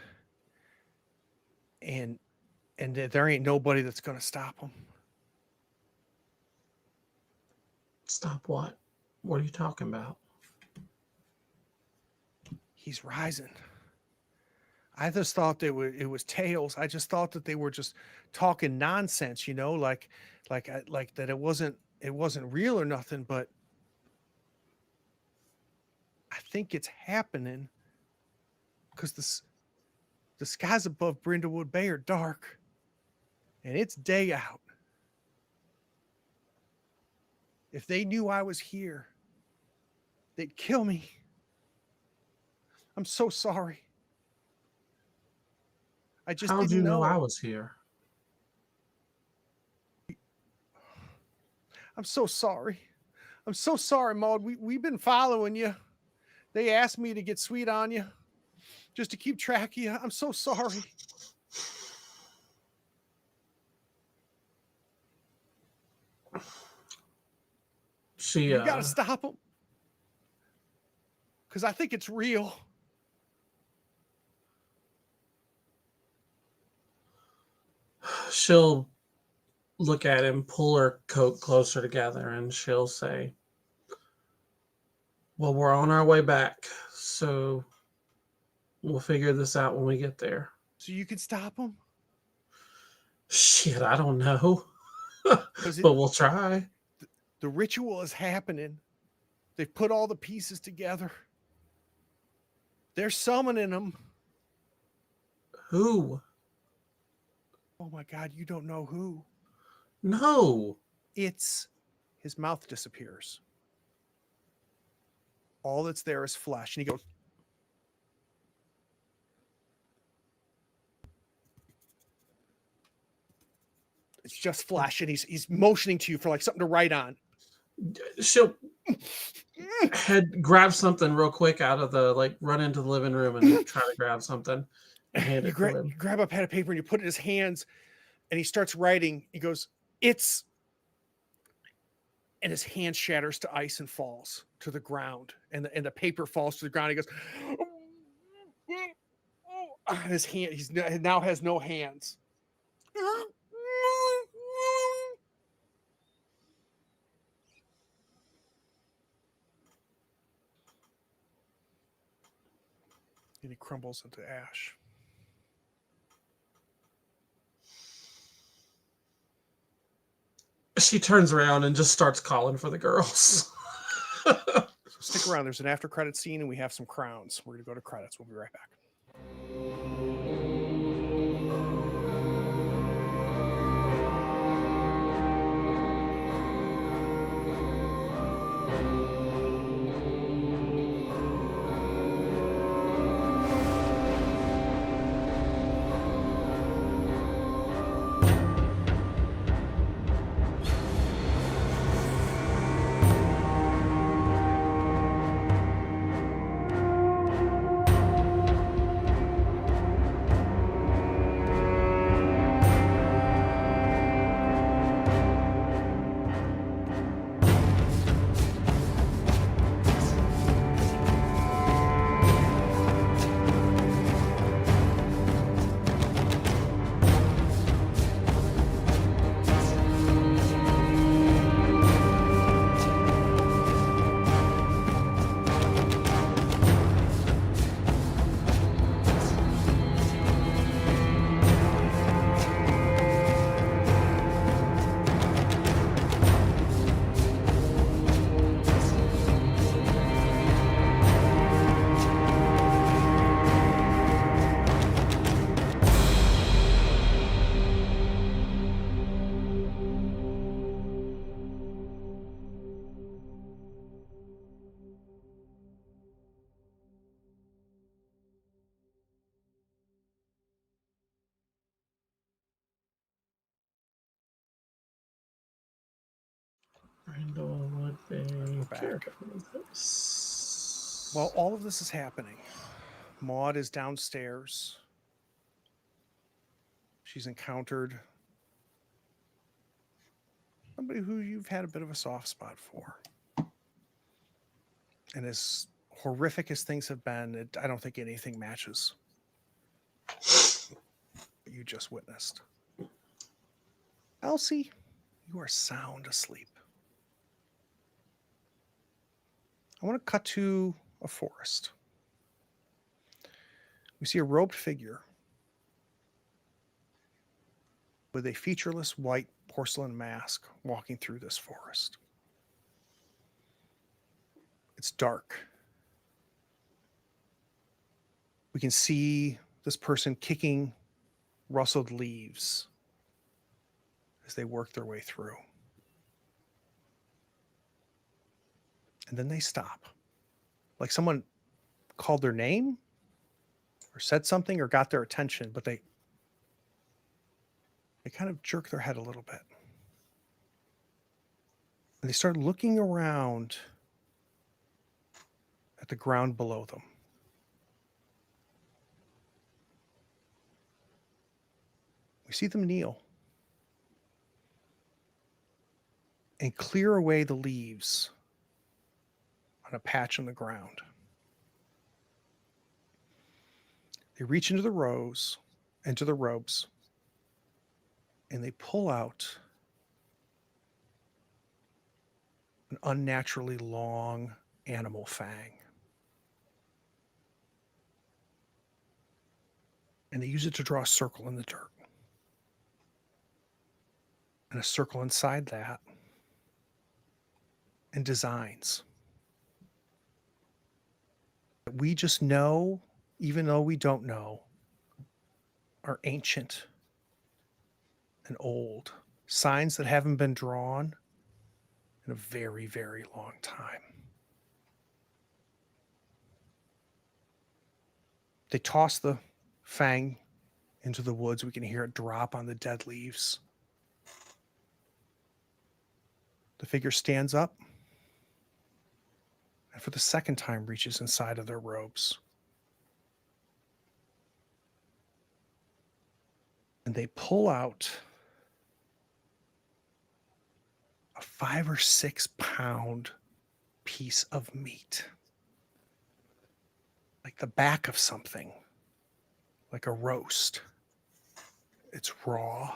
And there ain't nobody that's going to stop him. Stop what? What are you talking about? He's rising. I just thought it was tales. I just thought that they were just talking nonsense, you know, like that it wasn't real or nothing, but I think it's happening because the skies above Brindlewood Bay are dark. and it's day out. If they knew I was here, they'd kill me. I'm so sorry. I just How'd didn't you know I know. was here? I'm so sorry. I'm so sorry, Maud. We've been following you. They asked me to get sweet on you just to keep track of you. I'm so sorry. She You got to stop them. Because I think it's real. she'll look at him, pull her coat closer together, and she'll say, well, we're on our way back, so we'll figure this out when we get there. So you can stop them? Shit, I don't know. Because But we'll try. the ritual is happening. They've put all the pieces together. They're summoning them. Who? Oh my God, you don't know who. No. It's his mouth disappears. All that's there is flesh. And he goes, it's just flesh. And he's motioning to you for like something to write on. She'll grab something real quick out of the, like, run into the living room and try to grab something and hand it to him. You grab a pad of paper and you put it in his hands and he starts writing. He goes, it's, and his hand shatters to ice and falls to the ground. And the paper falls to the ground. He goes, his hand, he now has no hands. And he crumbles into ash. She turns around and just starts calling for the girls. So stick around. There's an after credit scene and we have some crowns. We're going to go to credits. We'll be right back. Brindlewood Bay. Back. Well, all of this is happening. Maud is downstairs. She's encountered somebody who you've had a bit of a soft spot for. And as horrific as things have been, I don't think anything matches what you just witnessed. Elsie, you are sound asleep. I want to cut to a forest. We see a robed figure with a featureless white porcelain mask walking through this forest. It's dark. We can see this person kicking rustled leaves as they work their way through. And then they stop. Like someone called their name or said something or got their attention, but they kind of jerk their head a little bit. And they start looking around at the ground below them. We see them kneel and clear away the leaves on a patch on the ground. They reach into the robes, and they pull out an unnaturally long animal fang. And they use it to draw a circle in the dirt. And a circle inside that. And designs. We just know, even though we don't know, are ancient and old. Signs that haven't been drawn in a very, very long time. They toss the fang into the woods. We can hear it drop on the dead leaves. The figure stands up and for the second time reaches inside of their robes. And they pull out a 5 or 6 pound piece of meat. Like the back of something. Like a roast. It's raw.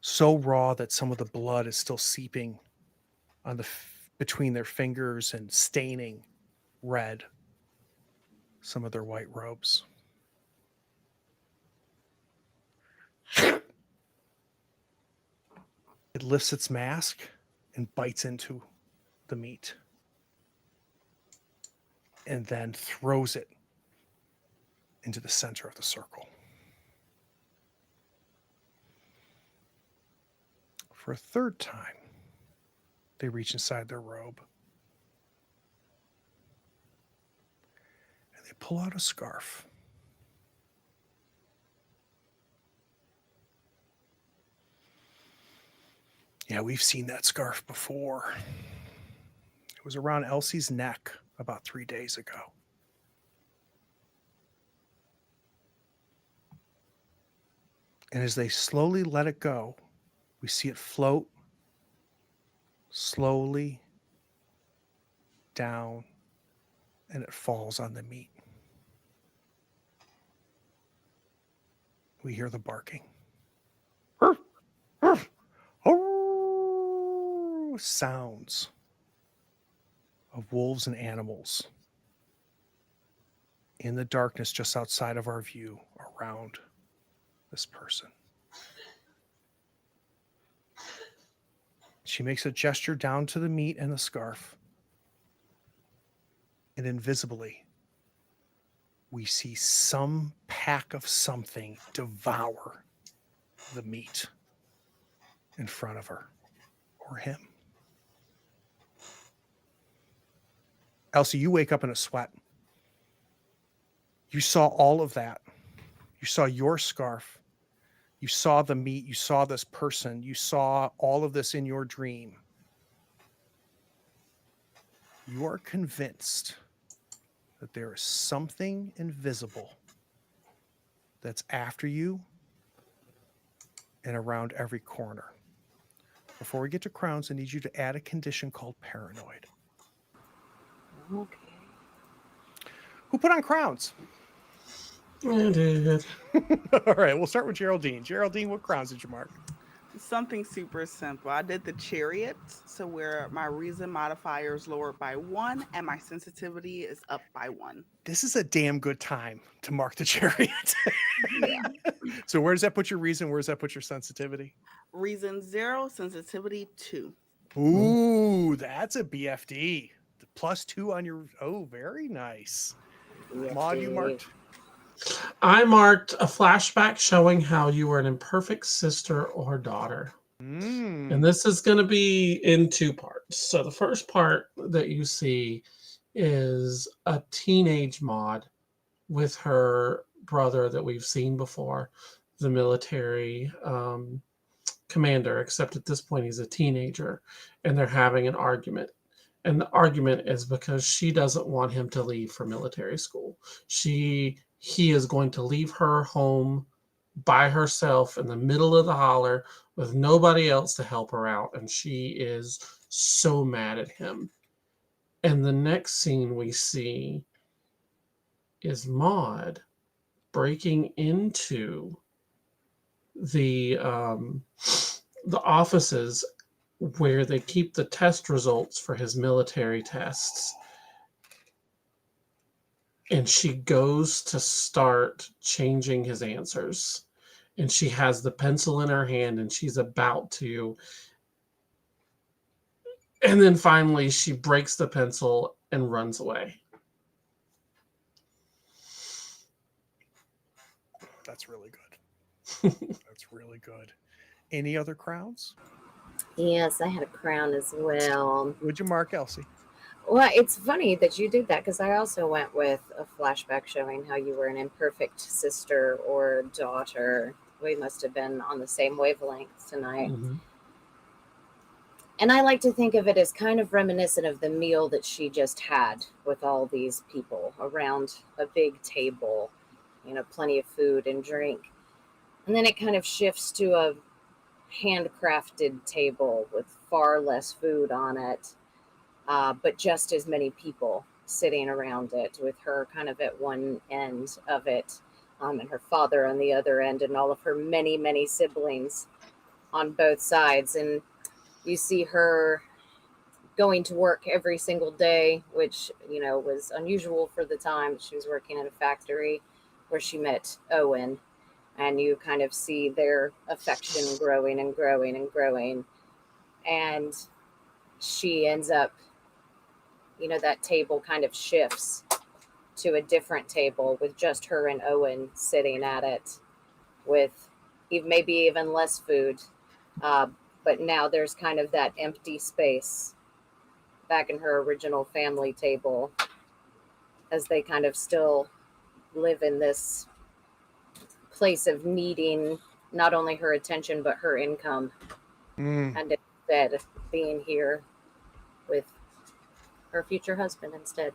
So raw that some of the blood is still seeping on between their fingers and staining red some of their white robes. It lifts its mask and bites into the meat. And then throws it into the center of the circle. For a third time, they reach inside their robe. And they pull out a scarf. Yeah, we've seen that scarf before. It was around Elsie's neck about 3 days ago. And as they slowly let it go, we see it float slowly down, and it falls on the meat. We hear the barking. Sounds of wolves and animals in the darkness just outside of our view around this person. She makes a gesture down to the meat and the scarf. And invisibly, we see some pack of something devour the meat in front of her or him. Elsie, you wake up in a sweat. You saw all of that. You saw your scarf. You saw the meat. You saw this person. You saw all of this in your dream. You are convinced that there is something invisible that's after you and around every corner. Before we get to crowns, I need you to add a condition called paranoid. Okay. Who put on crowns? I did. All right, we'll start with Geraldine. Geraldine, what crowns did you mark? Something super simple. I did the chariot, so where my reason modifier is lowered by 1 and my sensitivity is up by 1. This is a damn good time to mark the chariot. Yeah. So where does that put your reason? Where does that put your sensitivity? Reason 0, sensitivity 2. Ooh, that's a BFD. +2 on your... Oh, very nice. Maud, you marked? I marked a flashback showing how you were an imperfect sister or daughter. And this is going to be in two parts. So the first part that you see is a teenage Maud with her brother that we've seen before, the military commander, except at this point he's a teenager, and they're having an argument. And the argument is because she doesn't want him to leave for military school. He is going to leave her home by herself in the middle of the holler with nobody else to help her out. And she is so mad at him. And the next scene we see is Maud breaking into the offices where they keep the test results for his military tests. And she goes to start changing his answers. And she has the pencil in her hand and she's about to. And then finally she breaks the pencil and runs away. That's really good. That's really good. Any other crowns? Yes, I had a crown as well. Would you mark, Elsie? Well, it's funny that you did that because I also went with a flashback showing how you were an imperfect sister or daughter. We must have been on the same wavelength tonight. Mm-hmm. And I like to think of it as kind of reminiscent of the meal that she just had with all these people around a big table, plenty of food and drink. And then it kind of shifts to a handcrafted table with far less food on it, but just as many people sitting around it, with her kind of at one end of it, and her father on the other end, and all of her many, many siblings on both sides. And you see her going to work every single day, which, was unusual for the time. She was working at a factory where she met Owen. And you kind of see their affection growing and growing and growing. And she ends up, that table kind of shifts to a different table with just her and Owen sitting at it with maybe even less food. But now there's kind of that empty space back in her original family table as they kind of still live in this place of needing not only her attention but her income, and instead being here with her future husband instead.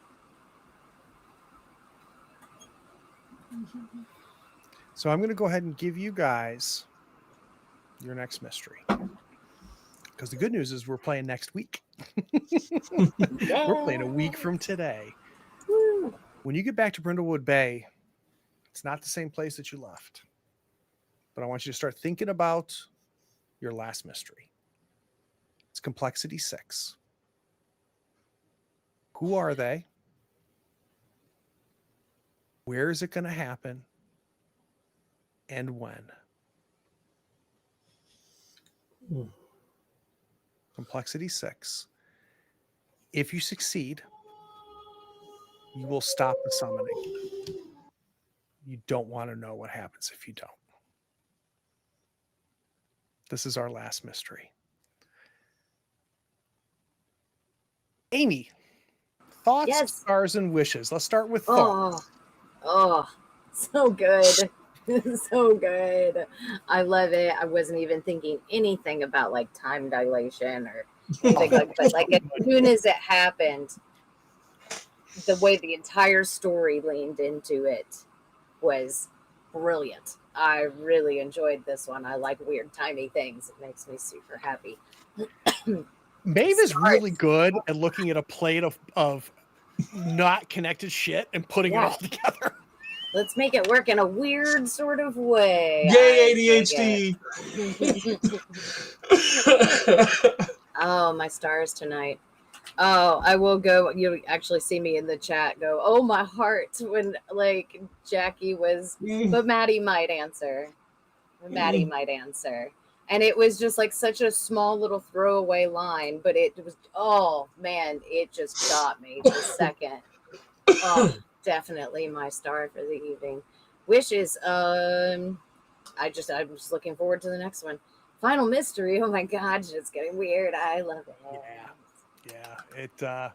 So I'm going to go ahead and give you guys your next mystery, because the good news is we're playing next week. We're playing a week from today. Woo. When you get back to Brindlewood Bay, it's not the same place that you left. But I want you to start thinking about your last mystery. It's complexity 6. Who are they? Where is it going to happen? And when? Complexity 6. If you succeed, you will stop the summoning. You don't want to know what happens if you don't. This is our last mystery. Amy, thoughts, Yes. stars, and wishes. Let's start with thoughts. Oh, so good. So good. I love it. I wasn't even thinking anything about like time dilation or anything like that. Like as soon as it happened, the way the entire story leaned into it was brilliant. I really enjoyed this one. I like weird timey things. It makes me super happy. Maeve is really good at looking at a plate of not connected shit and putting it all together. Let's make it work in a weird sort of way. Yay, ADHD! Oh, my stars tonight. Oh, I will go. You actually see me in the chat go, oh, my heart, when like Jackie was, but Maddie might answer. Maddie might answer. And it was just like such a small little throwaway line, but it was, oh man, it just got me the second. Oh, definitely my star for the evening. Wishes. I'm just looking forward to the next one. Final mystery. Oh my gosh, it's getting weird. I love it. Yeah.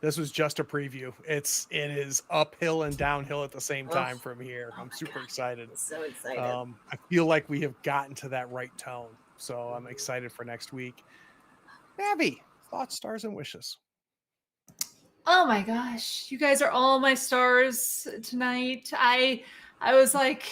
This was just a preview. It is uphill and downhill at the same time from here. Oh I'm my super God. excited. I'm so excited. I feel like we have gotten to that right tone. So I'm excited for next week. Abby, thoughts, stars, and wishes. Oh my gosh, you guys are all my stars tonight. I was like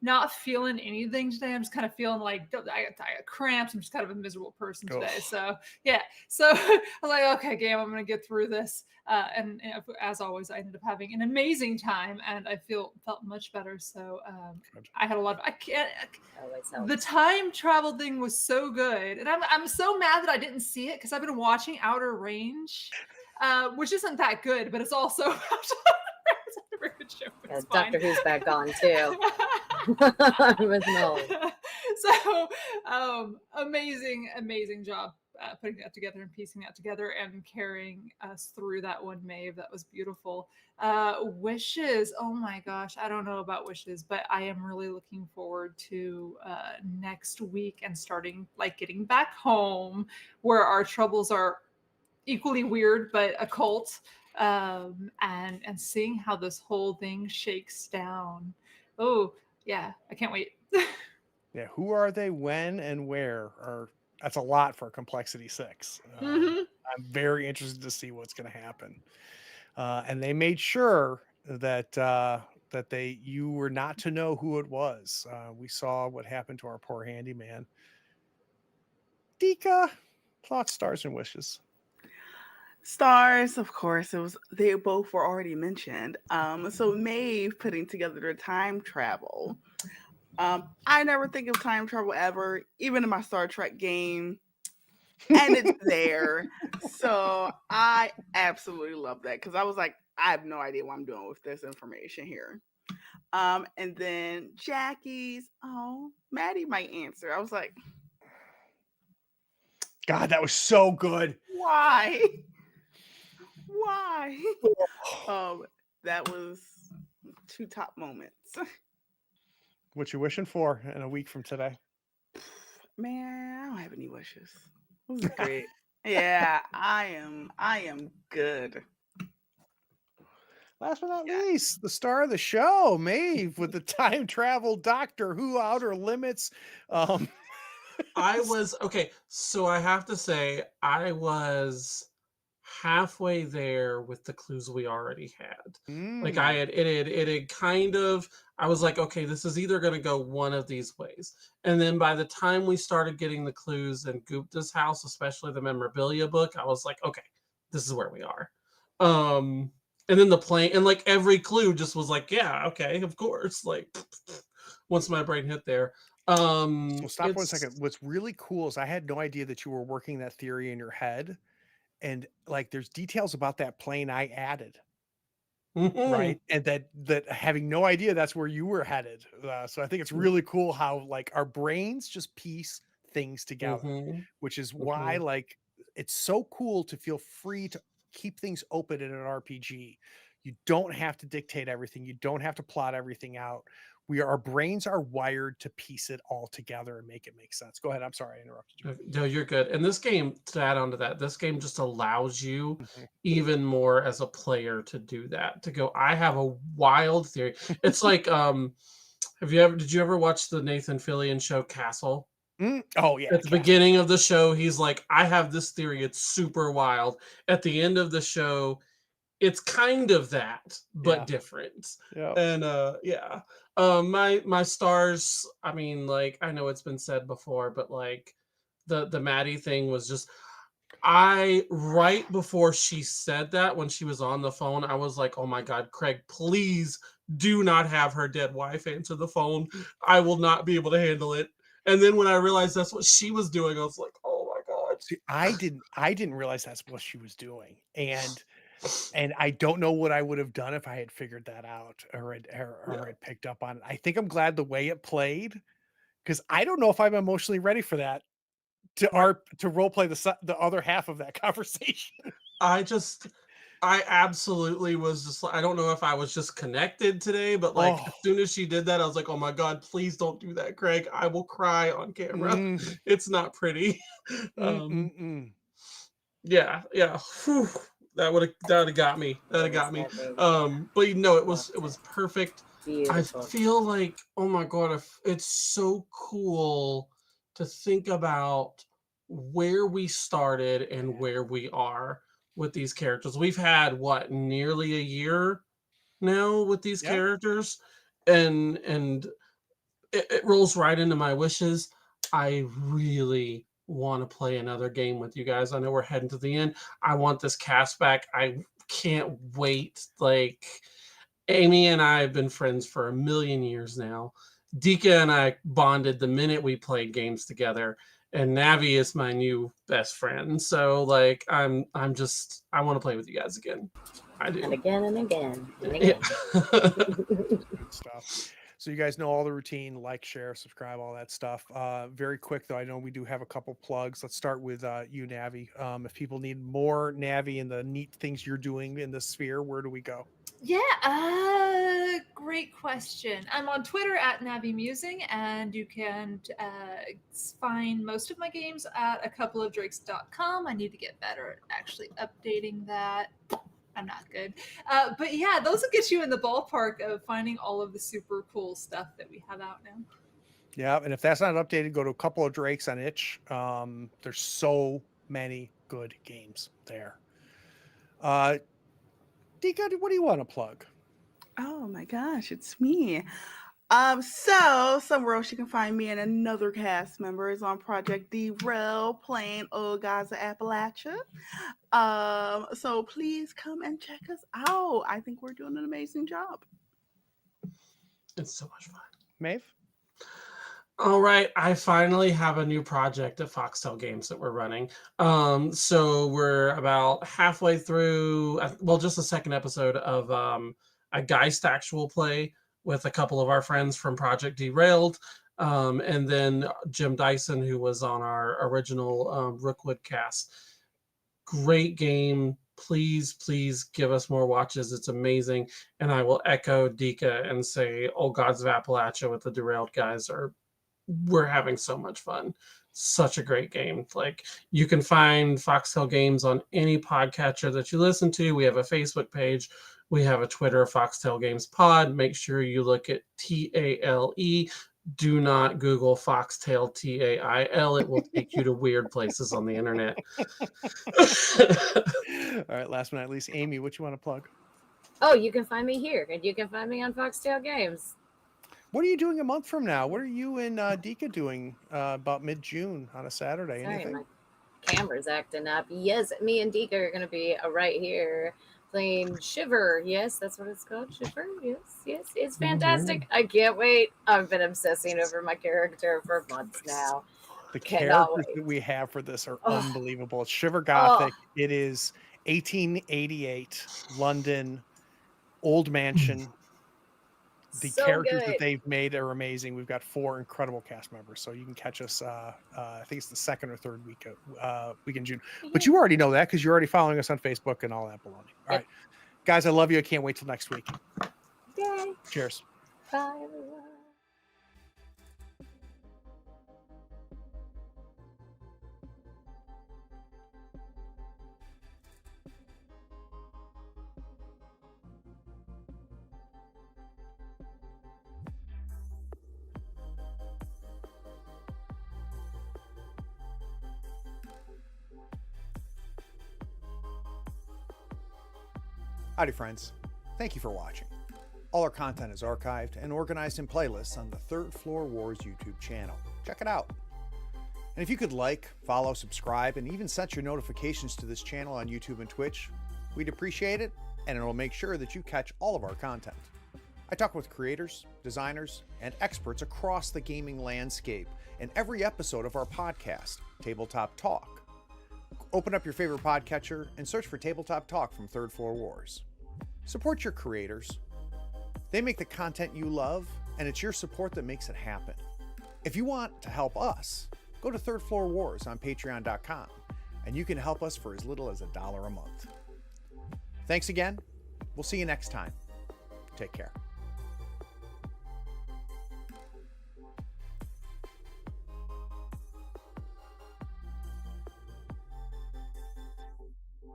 not feeling anything today. I'm just kind of feeling like I got cramps. I'm just kind of a miserable person today. Ugh. So yeah. So I was like, okay, game, I'm gonna get through this. And as always, I ended up having an amazing time, and I felt much better. So I had a lot of the time travel thing was so good, and I'm so mad that I didn't see it because I've been watching Outer Range. Which isn't that good, but it's also it's a very good show. It's Doctor fine. Who's back on too. With Molly. So amazing job putting that together and piecing that together and carrying us through that one, Maeve. That was beautiful. Wishes. Oh my gosh, I don't know about wishes, but I am really looking forward to next week and starting like getting back home where our troubles are equally weird but occult, and seeing how this whole thing shakes down. Oh yeah, I can't wait. Yeah, who are they, when, and where? That's a lot for Complexity 6. I'm very interested to see what's going to happen. And they made sure that you were not to know who it was. We saw what happened to our poor handyman. Dika, thoughts, stars, and wishes. Stars, of course, they both were already mentioned. So Maeve putting together the time travel. I never think of time travel ever, even in my Star Trek game. And it's there. So I absolutely love that because I was like, I have no idea what I'm doing with this information here. And then Jackie's, Maddie might answer. I was like, God, that was so good. Why? That was 2 top moments. What you wishing for in a week from today? Man, I don't have any wishes. This is great. Yeah, I am good. Last but not least, the star of the show, Maeve, with the time travel Doctor Who Outer Limits. I was okay. So I have to say, I was halfway there with the clues we already had. Like it had kind of. I was like, okay, this is either going to go one of these ways. And then by the time we started getting the clues in Gupta's house, especially the memorabilia book, I was like, okay, this is where we are. And then the plane and like every clue just was like, yeah, okay, of course. Like once my brain hit there. Well, stop 1 second. What's really cool is I had no idea that you were working that theory in your head. And like there's details about that plane I added. Right. And that having no idea that's where you were headed. So I think it's really cool how like our brains just piece things together, which is why like it's so cool to feel free to keep things open in an RPG. You don't have to dictate everything. You don't have to plot everything out. Our brains are wired to piece it all together and make it make sense. Go ahead. I'm sorry I interrupted you. No, you're good. And this game, to add on to that, this game just allows you even more as a player to do that. To go, I have a wild theory. It's like, did you ever watch the Nathan Fillion show Castle? Oh yeah. At the beginning of the show, he's like, I have this theory. It's super wild. At the end of the show, it's kind of that, but different. And my stars, I mean, like, I know it's been said before, but like the Maddie thing was just right before she said that, when she was on the phone, I was like, oh my God, Craig, please do not have her dead wife answer the phone. I will not be able to handle it. And then when I realized that's what she was doing, I was like, oh my God. See, I didn't realize that's what she was doing. And I don't know what I would have done if I had figured that out or had picked up on it. I think I'm glad the way it played, because I don't know if I'm emotionally ready for that to role play the other half of that conversation. I absolutely was just like, I don't know if I was just connected today, but like as soon as she did that, I was like, oh my God, please don't do that, Craig. I will cry on camera. Mm, It's not pretty. mm, Um, mm, mm. yeah, yeah. Whew. That would have got me. That It have was got me. heavy. But you know, it Loved was it. perfect. I Beautiful. feel like, oh my God, it's so cool to think about where we started and where we are with these characters. We've had what, nearly a year now with these Yep. characters, and it rolls right into my wishes. I really want to play another game with you guys. I know we're heading to the end. I want this cast back. I can't wait. Like, Amy and I have been friends for a million years now. Dika and I bonded the minute we played games together, and Navi is my new best friend. So like I'm just I want to play with you guys again. I do. And again and again and Yeah. again. Good stuff. So you guys know all the routine, like, share, subscribe, all that stuff. Very quick though, I know we do have a couple plugs. Let's start with you, Navi. If people need more Navi and the neat things you're doing in the sphere, where do we go? Yeah, great question. I'm on Twitter at NaviMusing, and you can find most of my games at a couple of drakes.com. I need to get better at actually updating that. I'm not good. But yeah, those will get you in the ballpark of finding all of the super cool stuff that we have out now. Yeah, and if that's not updated, go to a couple of Drakes on itch. There's so many good games there. Dika, what do you want to plug? Oh my gosh, it's me. Somewhere else you can find me and another cast member is on Project Derail playing Old Guys of Appalachia. So please come and check us out. I think we're doing an amazing job. It's so much fun. Maeve? All right, I finally have a new project at Foxtel Games that we're running. So we're about halfway through, well, just the second episode of a Geist actual play with a couple of our friends from Project Derailed, and then Jim Dyson, who was on our original Rookwood cast. Great game. Please give us more watches. It's amazing. And I will echo Dika and say, Oh Gods of Appalachia with the Derailed guys we're having so much fun. Such a great game. Like, you can find Foxtel Games on any podcatcher that you listen to. We have a Facebook page. We have a Twitter, Foxtel Games Pod. Make sure you look at TALE. Do not Google Foxtail TAIL. It will take you to weird places on the internet. All right, last but not least, Amy, what you want to plug? Oh, you can find me here, and you can find me on Foxtail Games. What are you doing a month from now? What are you and Dika doing about mid-June on a Saturday? Sorry, Anything? my camera's acting up. Yes, me and Dika are going to be right here playing Shiver. Yes, that's what it's called. Shiver. Yes. It's fantastic. I can't wait. I've been obsessing over my character for months now. The Cannot characters wait. that we have for this are unbelievable. It's Shiver Gothic. Oh. It is 1888 London, old mansion. The So characters good. that they've made are amazing. We've got 4 incredible cast members, so you can catch us. I think it's the second or third week in June. But you already know that because you're already following us on Facebook and all that baloney. All right, guys, I love you. I can't wait till next week. Yay. Cheers. Bye, everyone. Howdy, friends. Thank you for watching. All our content is archived and organized in playlists on the Third Floor Wars YouTube channel. Check it out. And if you could like, follow, subscribe, and even set your notifications to this channel on YouTube and Twitch, we'd appreciate it, and it'll make sure that you catch all of our content. I talk with creators, designers, and experts across the gaming landscape in every episode of our podcast, Tabletop Talk. Open up your favorite podcatcher and search for Tabletop Talk from Third Floor Wars. Support your creators. They make the content you love, and it's your support that makes it happen. If you want to help us, go to Third Floor Wars on patreon.com, and you can help us for as little as $1 a month. Thanks again. We'll see you next time. Take care.